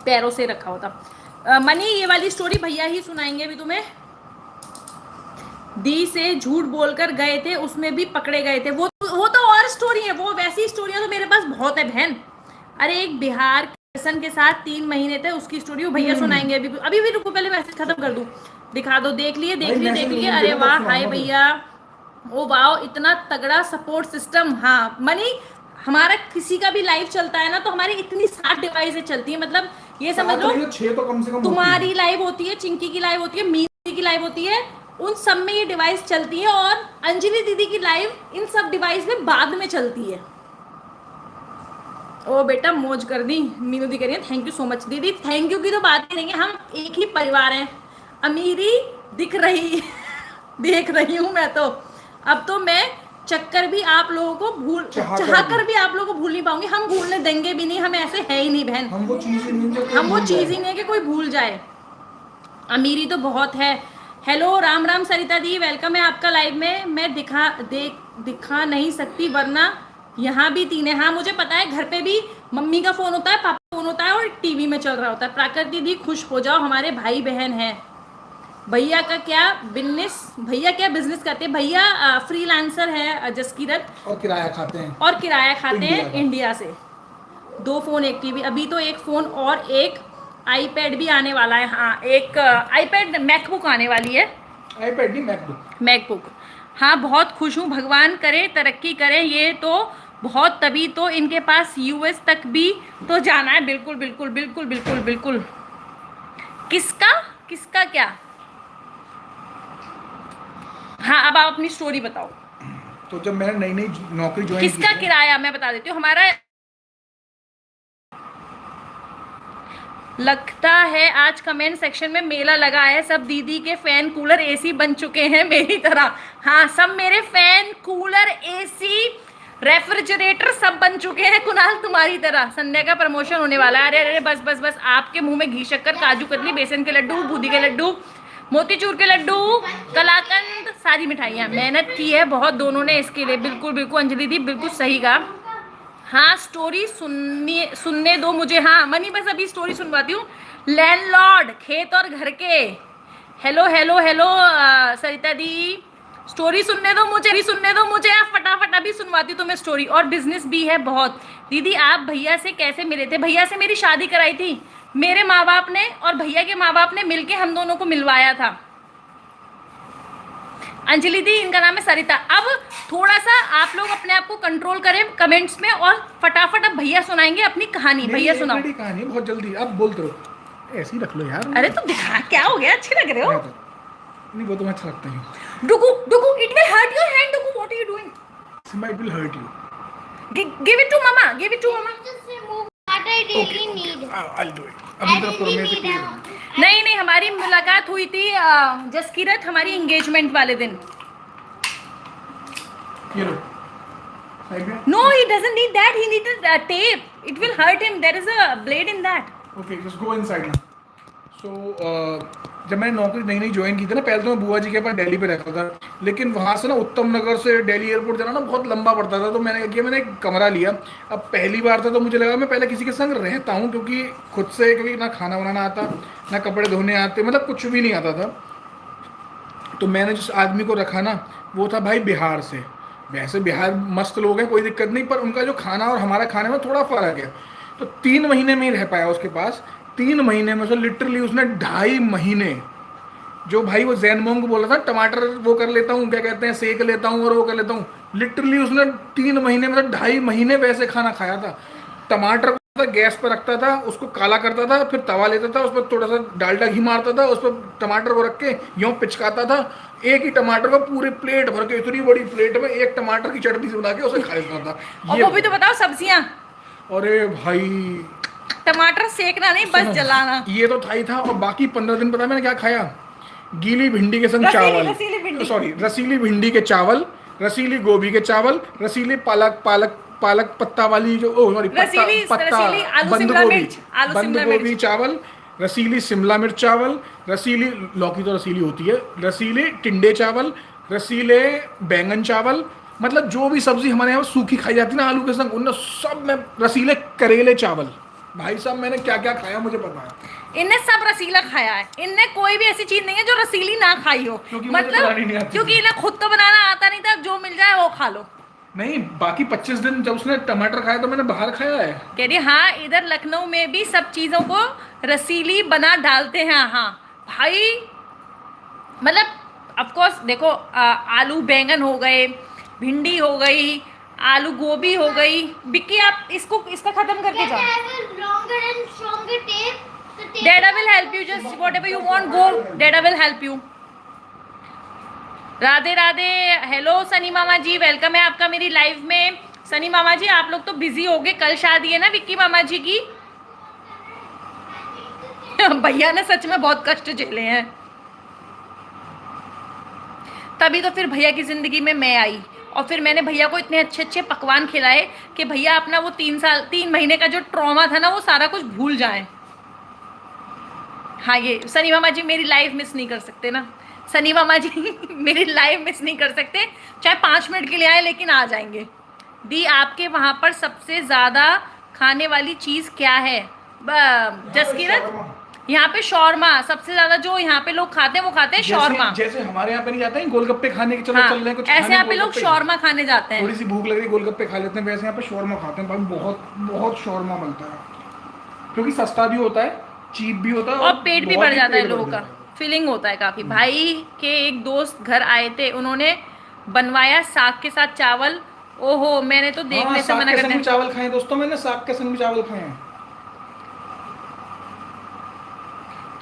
Speaker 1: पैरों से रखा होता। मनी ये वाली स्टोरी भैया ही सुनाएंगे अभी तुम्हें। दी से झूठ बोलकर गए थे, उसमें भी पकड़े गए थे। वो तो और स्टोरी है, वो वैसी स्टोरियां तो मेरे पास बहुत है बहन। अरे एक बिहार पर्सन के साथ 3 महीने थे, उसकी स्टोरी वो भैया सुनाएंगे अभी भी। रुको पहले मैसेज खत्म कर दूं, दिखा दो। देख लिए। अरे वाह, हाय भैया, ओ वाह, इतना तगड़ा सपोर्ट सिस्टम। हाँ मनी, हमारा किसी का भी लाइव चलता है ना तो हमारी इतनी 7 डिवाइसें चलती है। मतलब ये समझ लो
Speaker 2: 6 तो कम से कम
Speaker 1: तुम्हारी लाइव होती है, चिंकी की लाइव होती है, मीनी की लाइव होती है, उन सब में ये डिवाइस चलती है। और अंजलि दीदी की लाइव इन सब डिवाइस में बाद में चलती है। ओ बेटा मौज कर दी। मीनू दी कह रही है थैंक यू सो मच दीदी। थैंक यू की तो बात ही नहीं है, हम एक ही परिवार हैं। अमीरी दिख रही देख रही हूँ मैं तो। अब तो मैं चक्कर भी आप लोगों को चाहकर भी आप लोगों को भूल नहीं पाऊंगी। हम भूलने देंगे भी नहीं, हम ऐसे है ही नहीं बहन।
Speaker 2: हम वो चीज ही नहीं
Speaker 1: है कि कोई भूल जाए। अमीरी तो बहुत है। हेलो राम राम सरिता दी, वेलकम है आपका लाइव में। मैं दिखा नहीं सकती वरना यहाँ भी 3 है। हाँ मुझे पता है, घर पे भी मम्मी का फोन होता है, पापा का फोन होता है और टीवी में चल रहा होता है। प्राकृति दी खुश हो जाओ, हमारे भाई बहन हैं। भैया क्या बिजनेस करते हैं? भैया फ्रीलांसर है जसकीरत,
Speaker 2: और किराया खाते हैं
Speaker 1: इंडिया से। 2 फोन 1 टीवी। अभी तो एक फोन और एक आईपैड भी आने वाला है। हाँ एक आईपैड मैकबुक आने वाली है।
Speaker 2: आईपैड नहीं, मैकबुक।
Speaker 1: हाँ बहुत खुश हूँ, भगवान करे तरक्की करे। ये तो बहुत, तभी तो इनके पास यूएस तक भी तो जाना है। बिल्कुल। किसका क्या? हाँ अब आप अपनी स्टोरी बताओ।
Speaker 2: तो जब मैंने नई नौकरी ज्वाइन की,
Speaker 1: किसका किराया मैं बता देती हूँ। हमारा लगता है आज कमेंट सेक्शन में मेला लगा है। सब दीदी के फैन कूलर एसी बन चुके हैं मेरी तरह। हाँ सब मेरे फैन कूलर एसी रेफ्रिजरेटर सब बन चुके हैं कुणाल तुम्हारी तरह। संध्या का प्रमोशन होने वाला है। अरे बस आपके मुंह में घी शक्कर, काजू कतली, बेसन के लड्डू, बूंदी के लड्डू, मोतीचूर के लड्डू, कलाकंद, सारी मिठाइयाँ। मेहनत की है बहुत दोनों ने इसके लिए। बिल्कुल अंजलि दी बिल्कुल सही कहा। हाँ स्टोरी सुनने दो मुझे। हाँ मनी बस अभी स्टोरी सुनवाती हूँ। लैंडलॉर्ड खेत और घर के। हेलो सरिता दी, स्टोरी सुनने दो मुझे। आप फटाफट अभी सुनवाती हूँ तुम्हें स्टोरी। और बिजनेस भी है बहुत। दीदी आप भैया से कैसे मिले थे? भैया से मेरी शादी कराई थी मेरे माँ बाप ने, और भैया के माँ बाप ने मिलके हम दोनों को मिलवाया था। अंजलि दी इनका नाम है सरिता। अब थोड़ा सा आप लोग अपने आप को कंट्रोल करें कमेंट्स में, और फटाफट अब भैया सुनाएंगे अपनी कहानी। भैया सुनाओ।
Speaker 2: कहानी बहुत जल्दी, अब बोलते रहो, ऐसे ही रख लो यार।
Speaker 1: अरे तो दिखा, क्या हो गया? अच्छे लग रहे हो।
Speaker 2: नहीं वो तो मैं अच्छा लगता है।
Speaker 1: Dugu it will hurt your hand. Dugu what are you doing?
Speaker 2: Simba it will hurt you.
Speaker 1: Give it to mama.
Speaker 2: I'll do it. अभी तरफ करो, मेरे से
Speaker 1: नहीं हमारी मुलाकात हुई थी जसकीरत हमारी एंगेजमेंट वाले दिन।
Speaker 2: ये लो।
Speaker 1: No, he doesn't need that. He needed tape. It will hurt him. There is a blade in that.
Speaker 2: Okay, just go inside now. So जब मैंने नौकरी नई नई ज्वाइन की थी ना, पहले तो मैं बुआ जी के पास दिल्ली पे रहता था, लेकिन वहाँ से ना उत्तम नगर से दिल्ली एयरपोर्ट जाना ना बहुत लंबा पड़ता था, तो मैंने क्या किया, मैंने एक कमरा लिया। अब पहली बार था तो मुझे लगा मैं पहले किसी के संग रहता हूँ, क्योंकि खुद से, क्योंकि ना खाना बनाना आता, ना कपड़े धोने आते, मतलब कुछ भी नहीं आता था। तो मैंने जिस आदमी को रखा ना, वो था भाई बिहार से। वैसे बिहार मस्त लोग हैं, कोई दिक्कत नहीं, पर उनका जो खाना और हमारा खाने में थोड़ा फ़र्क है। तो 3 महीने में ही रह पाया उसके पास। 3 महीने में से लिटरली उसने 2.5 महीने, जो भाई वो जैन मोंग बोला था टमाटर वो कर लेता हूँ, क्या कहते हैं, सेक लेता हूँ और वो कर लेता हूँ, लिटरली उसने 3 महीने में से 2.5 महीने वैसे खाना खाया था। टमाटर को गैस पर रखता था, उसको काला करता था, फिर तवा लेता था, उस पर थोड़ा सा डालडा घी मारता था, उस पर टमाटर को रख के यूँ पिचकाता था, एक ही टमाटर को पूरी प्लेट भर के, इतनी बड़ी प्लेट में एक टमाटर की चटनी से बना के उसे खाया था।
Speaker 1: और वो भी तो बताओ सब्जियां,
Speaker 2: अरे भाई
Speaker 1: टमाटर सेकना नहीं बस जलाना।
Speaker 2: ये तो था ही था। और बाकी 15 दिन पता है मैंने क्या खाया? गीली भिंडी के संग
Speaker 1: रसीली भिंडी।
Speaker 2: चावल, सॉरी रसीली भिंडी के चावल, रसीली गोभी के चावल, रसीली पालक पालक पालक पत्ता वाली जो, ओ सॉरी पत्ता पत्ता
Speaker 1: रसीली आलू
Speaker 2: बंद
Speaker 1: शिमला
Speaker 2: गोभी,
Speaker 1: मिर्च, आलू
Speaker 2: बंद
Speaker 1: शिमला
Speaker 2: गोभी
Speaker 1: मिर्च।
Speaker 2: चावल, रसीली शिमला मिर्च चावल, रसीली लौकी तो रसीली होती है, रसीले टिंडे चावल, रसीले बैंगन चावल, मतलब जो भी सब्जी हमारे यहाँ सूखी खाई जाती है ना आलू के संग, उनने सब में, रसीले करेले चावल। भाई साहब मैंने क्या क्या खाया मुझे पता है।
Speaker 1: इनने सब रसीला खाया है, इनने कोई भी ऐसी चीज नहीं है जो रसीली ना खाई हो,
Speaker 2: क्योंकि मुझे बनानी नहीं आती
Speaker 1: क्योंकि इन्हें खुद तो बनाना आता नहीं था, जो मिल जाए वो खा लो।
Speaker 2: नहीं, बाकी 25 दिन जब उसने टमाटर खाया तो मैंने बाहर खाया है।
Speaker 1: कह रही हाँ, इधर लखनऊ में भी सब चीजों को रसीली बना डालते हैं। हाँ भाई, मतलब ऑफ कोर्स देखो, आलू बैंगन हो गए, भिंडी हो गई, आलू गोभी हो गई। बिक्की आप इसका खत्म करके जाओ। Dada will help you, just whatever you want, go. Dada will help you. Radhe Radhe, hello Sunny मामा जी, वेलकम है आपका मेरी लाइव में। सनी मामा जी आप लोग तो बिजी हो गए, कल शादी है ना विक्की मामा जी की। भैया ने सच में बहुत कष्ट झेले हैं, तभी तो फिर भैया की जिंदगी में मैं आई, और फिर मैंने भैया को इतने अच्छे अच्छे पकवान खिलाए कि भैया अपना वो 3 महीने का जो ट्रॉमा था ना वो सारा कुछ भूल जाएं। हाँ, ये सनी मामा जी मेरी लाइव मिस नहीं कर सकते ना, सनी मामा जी मेरी लाइव मिस नहीं कर सकते, चाहे 5 मिनट के लिए आए लेकिन आ जाएंगे। दी आपके वहाँ पर सबसे ज़्यादा खाने वाली चीज़ क्या है? जसकीरत, यहाँ पे शौरमा सबसे ज़्यादा जो यहाँ पे लोग खाते हैं वो खाते हैं शौरमा।
Speaker 2: जैसे हमारे यहाँ पे नहीं जाते हैं गोलगप्पे खाने के, चलो
Speaker 1: हाँ,
Speaker 2: चल रहे हैं कुछ
Speaker 1: ऐसे यहाँ पे लोग शौरमा खाने जाते हैं।
Speaker 2: थोड़ी सी भूख लग रही है गोलगप्पे खा लेते हैं, वैसे यहाँ पे शौरमा खाते हैं भाई, बहुत बहुत शौरमा बनता है, क्योंकि सस्ता भी होता है, चीप भी होता है,
Speaker 1: और पेट भी बढ़ जाता है लोगों का,
Speaker 2: है।
Speaker 1: फीलिंग होता है काफ़ी। भाई के एक दोस्त घर आए थे, उन्होंने बनवाया साग के साथ चावल। ओहो, मैंने तो देखने से मना करने।
Speaker 2: चावल खाए दोस्तों, मैंने साग के संग चावल खाए हैं।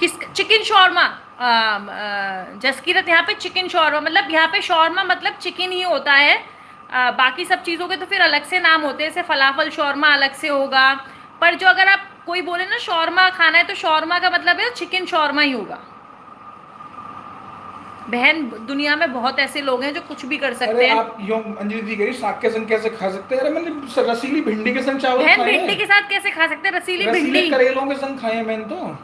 Speaker 1: किस चिकन शौरमा? जसकीरत यहाँ पे चिकन शौरमा, मतलब यहाँ पे शौरमा मतलब चिकन ही होता है। बाकी सब चीज़ों के तो फिर अलग से नाम होते हैं, जैसे फलाफल शौरमा अलग से होगा, पर जो अगर आप कोई बोले ना शौरमा खाना है तो शौरमा का मतलब है चिकन शौरमा ही होगा। बहन, दुनिया में बहुत ऐसे लोग हैं जो कुछ भी कर सकते हैं।
Speaker 2: आप यूं अंजलि दी गई साग के संग कैसे खा सकते हैं? अरे मैंने रसीली भिंडी के संग चावल
Speaker 1: बहन, भिंडी के साथ कैसे खा सकते हैं? रसीली भिंडी
Speaker 2: करेलों के संग खाए मैंने तो।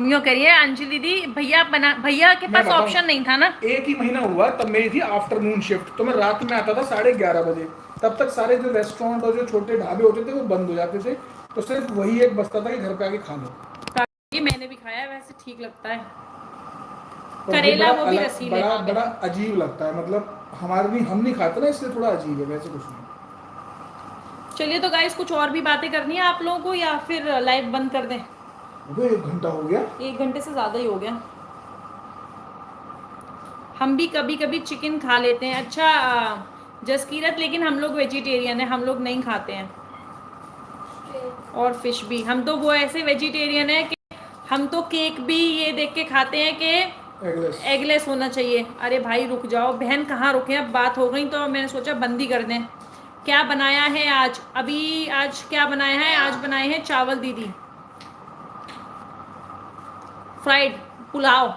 Speaker 1: यूँ करिए अंजलि दी, भैया के पास ऑप्शन नहीं था ना।
Speaker 2: 1 ही महीना हुआ तब मेरी थी आफ्टरनून शिफ्ट, तो मैं रात में आता था 11:30 बजे, तब तक सारे जो रेस्टोरेंट और जो छोटे ढाबे होते थे वो बंद हो जाते थे, तो सिर्फ वही एक बचता था कि घर पे आके खा लो।
Speaker 1: ये मैंने भी खाया है, वैसे ठीक लगता है। करेला वो भी रसीले,
Speaker 2: बड़ा बड़ा अजीब लगता है, मतलब हमारे भी हम नहीं खाते ना, इसलिए थोड़ा अजीब है, वैसे कुछ नहीं।
Speaker 1: चलिए तो गाइस, कुछ और भी बातें करनी है आप लोगों को या फिर लाइव बंद कर दें?
Speaker 2: 1 घंटा हो गया,
Speaker 1: 1 घंटे से ज़्यादा ही हो गया। हम भी कभी कभी चिकन खा लेते हैं। अच्छा जसकीरत, लेकिन हम लोग वेजिटेरियन हैं, हम लोग नहीं खाते हैं, और फिश भी। हम तो वो ऐसे वेजिटेरियन है कि हम तो केक भी ये देख के खाते हैं कि एगलेस होना चाहिए। अरे भाई रुक जाओ बहन, कहाँ रुके? अब बात हो गई तो मैंने सोचा बंद ही कर दें। क्या बनाया है आज? आज क्या बनाया है? आज बनाए हैं चावल दीदी, फ्राइड पुलाव।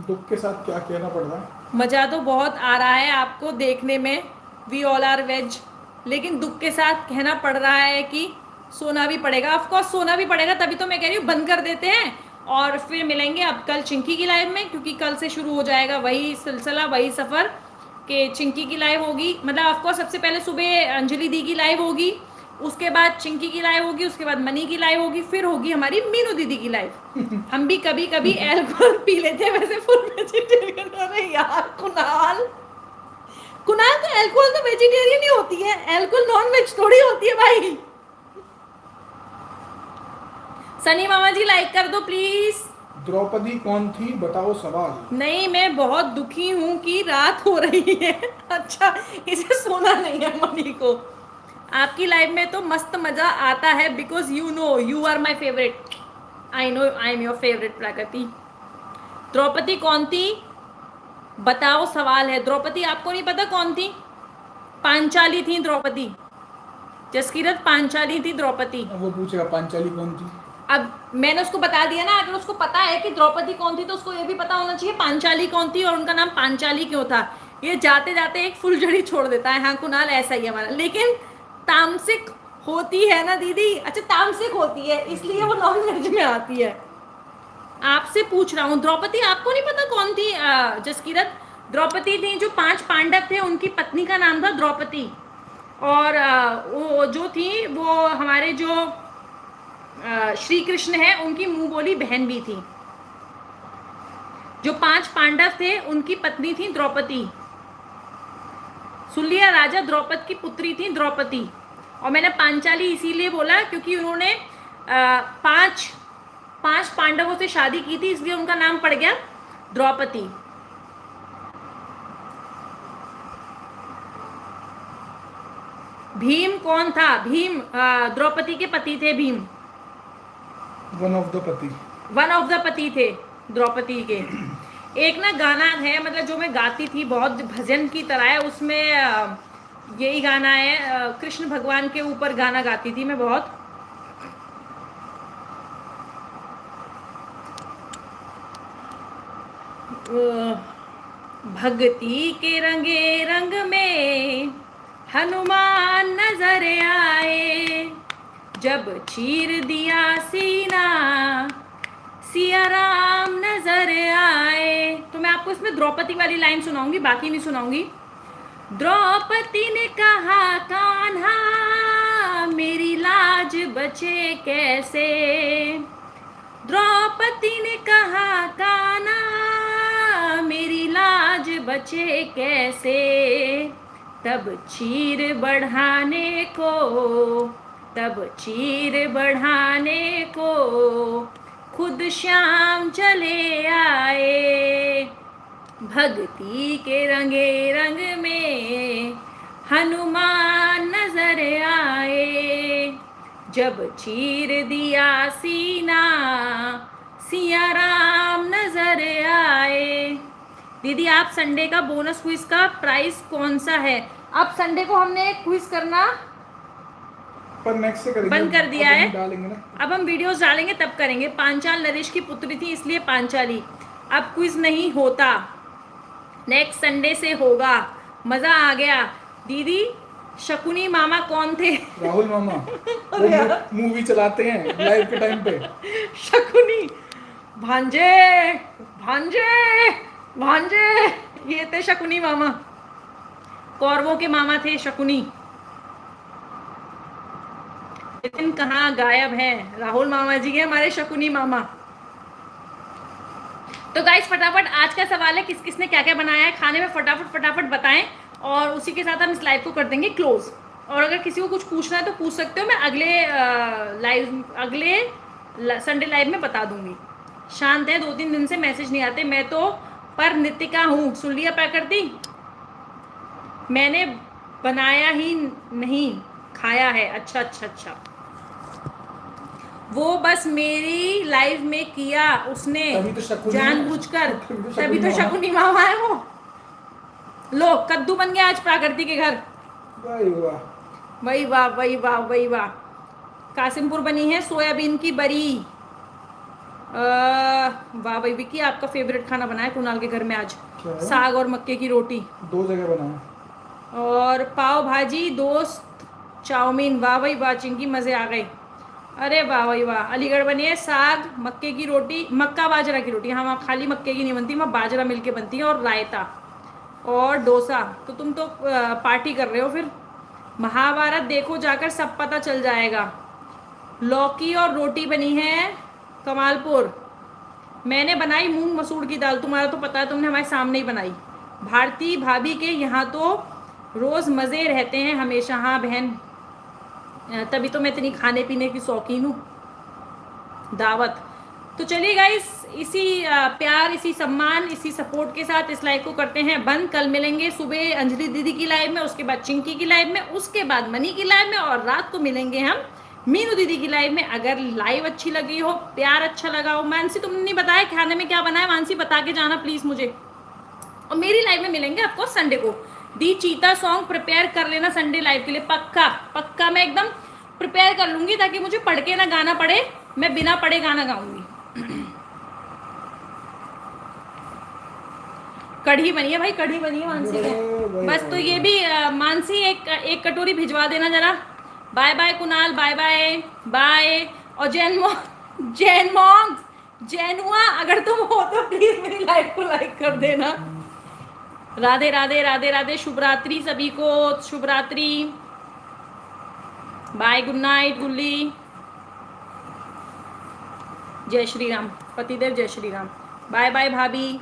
Speaker 2: दुख के साथ क्या कहना पड़ रहा है?
Speaker 1: मज़ा तो बहुत आ रहा है आपको देखने में, वी ऑल आर वेज, लेकिन दुख के साथ कहना पड़ रहा है कि सोना भी पड़ेगा, ऑफ कोर्स सोना भी पड़ेगा, तभी तो मैं कह रही हूँ बंद कर देते हैं और फिर मिलेंगे अब कल चिंकी की लाइव में, क्योंकि कल से शुरू हो जाएगा वही सिलसिला, वही सफ़र कि चिंकी की लाइव होगी। मतलब ऑफ कोर्स सबसे पहले सुबह अंजलि दी की लाइव होगी, उसके बाद चिंकी की लाइव होगी, उसके बाद मनी की लाइव होगी, फिर होगी हमारी मीनू दीदी की लाइव। हम भी कभी कभी एल्कोहल पी लेते हैं, वैसे फुल वेजिटेरियन। अरे यार कुणाल, कुणाल तो एल्कोहल तो वेजिटेरियन ही होती है, एल्कोहल नॉन वेज थोड़ी होती है भाई। सनी मामा जी लाइक कर दो प्लीज।
Speaker 2: द्रौपदी कौन थी बताओ सवाल।
Speaker 1: नहीं, मैं बहुत दुखी हूँ कि रात हो रही है। अच्छा, इसे सोना नहीं है मनी को। आपकी लाइफ में तो मस्त मजा आता है, because you know you are my favourite. I know I am your favourite Prakriti. Draupadi कौन थी बताओ सवाल है। द्रौपदी आपको नहीं पता कौन थी? पांचाली थी द्रौपदी। जसकीरत पांचाली थी द्रौपदी।
Speaker 2: अब वो पूछेगा पांचाली कौन थी।
Speaker 1: अब मैंने उसको बता दिया ना, अगर उसको पता है कि द्रौपदी कौन थी तो उसको ये भी पता होना चाहिए पांचाली कौन थी और उनका नाम पांचाली क्यों था। ये जाते जाते एक फुलझड़ी छोड़ देता है। हाँ कुणाल, ऐसा ही है हमारा। लेकिन तामसिक होती है ना दीदी, अच्छा तामसिक होती है इसलिए वो नॉन वेज में आती है। आपसे पूछ रहा हूँ, द्रौपदी आपको नहीं पता कौन थी? जसकीरत, द्रौपदी थी जो 5 पांडव थे, उनकी पत्नी का नाम था द्रौपदी। और वो जो थी वो हमारे जो श्री कृष्ण है उनकी मुंह बोली बहन भी थी। जो 5 पांडव थे उनकी पत्नी थी द्रौपदी। सुलिया राजा द्रौपद की पुत्री थी द्रौपदी। और मैंने पांचाली इसीलिए बोला क्योंकि उन्होंने 5 पांडवों से शादी की थी, इसलिए उनका नाम पड़ गया द्रौपदी। भीम कौन था? भीम द्रौपदी के पति थे। भीम
Speaker 2: वन ऑफ द पति
Speaker 1: थे द्रौपदी के। एक ना गाना है, मतलब जो मैं गाती थी बहुत भजन की तरह है, उसमें यही गाना है, कृष्ण भगवान के ऊपर गाना गाती थी मैं बहुत। भक्ति के रंगे रंग में हनुमान नजर आए, जब चीर दिया सीना सिया राम नजर आए। तो मैं आपको इसमें द्रौपदी वाली लाइन सुनाऊंगी, बाकी नहीं सुनाऊंगी। द्रौपदी ने कहा कान्हा मेरी लाज बचे कैसे, द्रौपदी ने कहा कान्हा मेरी लाज बचे कैसे, तब चीर बढ़ाने को खुद श्याम चले आए। भक्ति के रंगे रंग में हनुमान नजर आए, जब चीर दिया सीना सिया राम नजर आए। दीदी आप संडे का बोनस क्विज का प्राइस कौन सा है? अब संडे को हमने क्विज करना
Speaker 2: पर नेक्स्ट से करेंगे,
Speaker 1: बंद कर दिया है।
Speaker 2: डालेंगे ना,
Speaker 1: अब हम वीडियोस डालेंगे तब करेंगे। पांचाल नरेश की पुत्री थी इसलिए पांचाली। अब क्विज नहीं होता, नेक्स्ट संडे से होगा। मजा आ गया। दीदी शकुनी मामा कौन थे?
Speaker 2: राहुल मामा वो मूवी चलाते हैं लाइव के टाइम पे।
Speaker 1: शकुनी भांजे भांजे भांजे, ये थे शकुनी मामा, कौरवों के मामा थे शकुनी। लेकिन कहाँ गायब है राहुल मामा जी के हमारे शकुनी मामा। तो गाइस फटाफट आज का सवाल है, किस किसने क्या क्या बनाया है खाने में, फटाफट बताएं और उसी के साथ हम इस लाइव को कर देंगे क्लोज। और अगर किसी को कुछ पूछना है तो पूछ सकते हो, मैं अगले संडे लाइव में बता दूंगी। शांत है, 2-3 दिन से मैसेज नहीं आते। मैं तो पर नितिका हूँ। सुन लिया प्रकृति, मैंने बनाया ही नहीं खाया है। अच्छा, वो बस मेरी लाइव में किया उसने जानबूझकर, तभी तो शकुनी मामा है वो। लो कद्दू बन गया आज प्राकृति के घर। वही वाह। कासिमपुर बनी है सोयाबीन की बरी। वाह भाई विकी, आपका फेवरेट खाना बना है कुणाल के घर में आज, साग और मक्के की रोटी।
Speaker 2: 2 जगह बना
Speaker 1: और पाव भाजी, दोस्त चाउमीन। वाह भाई वाह चिंकी, मजे आ गए। अरे वाह भाई वाह, अलीगढ़ बनी है साग, मक्के की रोटी, मक्का बाजरा की रोटी, हाँ वहाँ खाली मक्के की नहीं बनती, वहाँ बाजरा मिलके बनती है, और रायता और डोसा। तो तुम तो पार्टी कर रहे हो फिर। महाभारत देखो जाकर, सब पता चल जाएगा। लौकी और रोटी बनी है कमालपुर। मैंने बनाई मूंग मसूर की दाल, तुम्हारा तो पता है, तुमने हमारे सामने ही बनाई। भारती भाभी के यहाँ तो रोज मजे रहते हैं हमेशा। हाँ बहन, तभी तो मैं इतनी खाने पीने की शौकीन हूँ। दावत। तो चलिए गाइस, इसी प्यार, इसी सम्मान, इसी सपोर्ट के साथ इस लाइव को करते हैं बंद। कल मिलेंगे सुबह अंजलि दीदी की लाइव में, उसके बाद चिंकी की लाइव में, उसके बाद मनी की लाइव में, और रात को मिलेंगे हम मीनू दीदी की लाइव में। अगर लाइव अच्छी लगी हो, प्यार अच्छा लगा हो, मानसी तुमने नहीं बताया खाने में क्या बना है, मानसी बता के जाना प्लीज मुझे। और मेरी लाइव में मिलेंगे आपको संडे को। दी चीता सॉन्ग प्रिपेयर कर लेना संडे लाइव के लिए, पक्का पक्का मैं एकदम प्रिपेयर कर लूंगी, ताकि मुझे पढ़ के ना गाना पड़े, मैं बिना पढ़े गाना गाऊंगी। कढ़ी बनी है भाई, कढ़ी बनी है मानसी के। बस तो ये भी मानसी एक कटोरी भिजवा देना जरा। Bye bye Kunal, bye bye bye. और जैनुआ अगर तुम हो तो प्लीज मेरी लाइव को लाइक कर देना। राधे राधे राधे राधे, शुभ रात्रि सभी को, शुभ रात्रि, बाय, गुड नाइट गुल्ली। जय श्री राम पतिदेव, जय श्री राम। बाय बाय भाभी,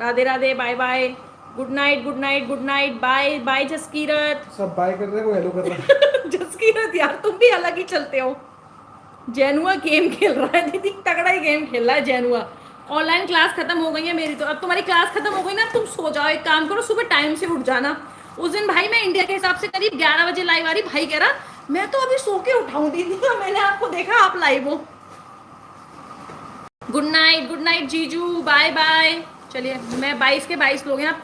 Speaker 1: Radhe Radhe, bye bye, good night good night good night, bye bye Jaskirat.
Speaker 2: सब बाय कर रहे हो, हेलो कर रहे हैं।
Speaker 1: जसकीरत यार तुम भी अलग ही चलते हो। जैनुआ गेम खेल रहा है दीदी, तगड़ा ही गेम खेल रहा है जैनुआ। ऑनलाइन क्लास खत्म हो गई है मेरी, तो अब तुम्हारी क्लास खत्म हो गई ना, अब तुम सो जाओ, एक काम करो सुबह टाइम से उठ जाना। उस दिन भाई मैं इंडिया के हिसाब से करीब 11 बजे लाइव आ रही, भाई कह रहा मैं तो अभी सो के उठाऊं दीदी, मैंने आपको देखा आप लाइव हो। गुड नाइट जीजू, बाय बाय। चलिए मैं 22 के 22 लोग हैं आप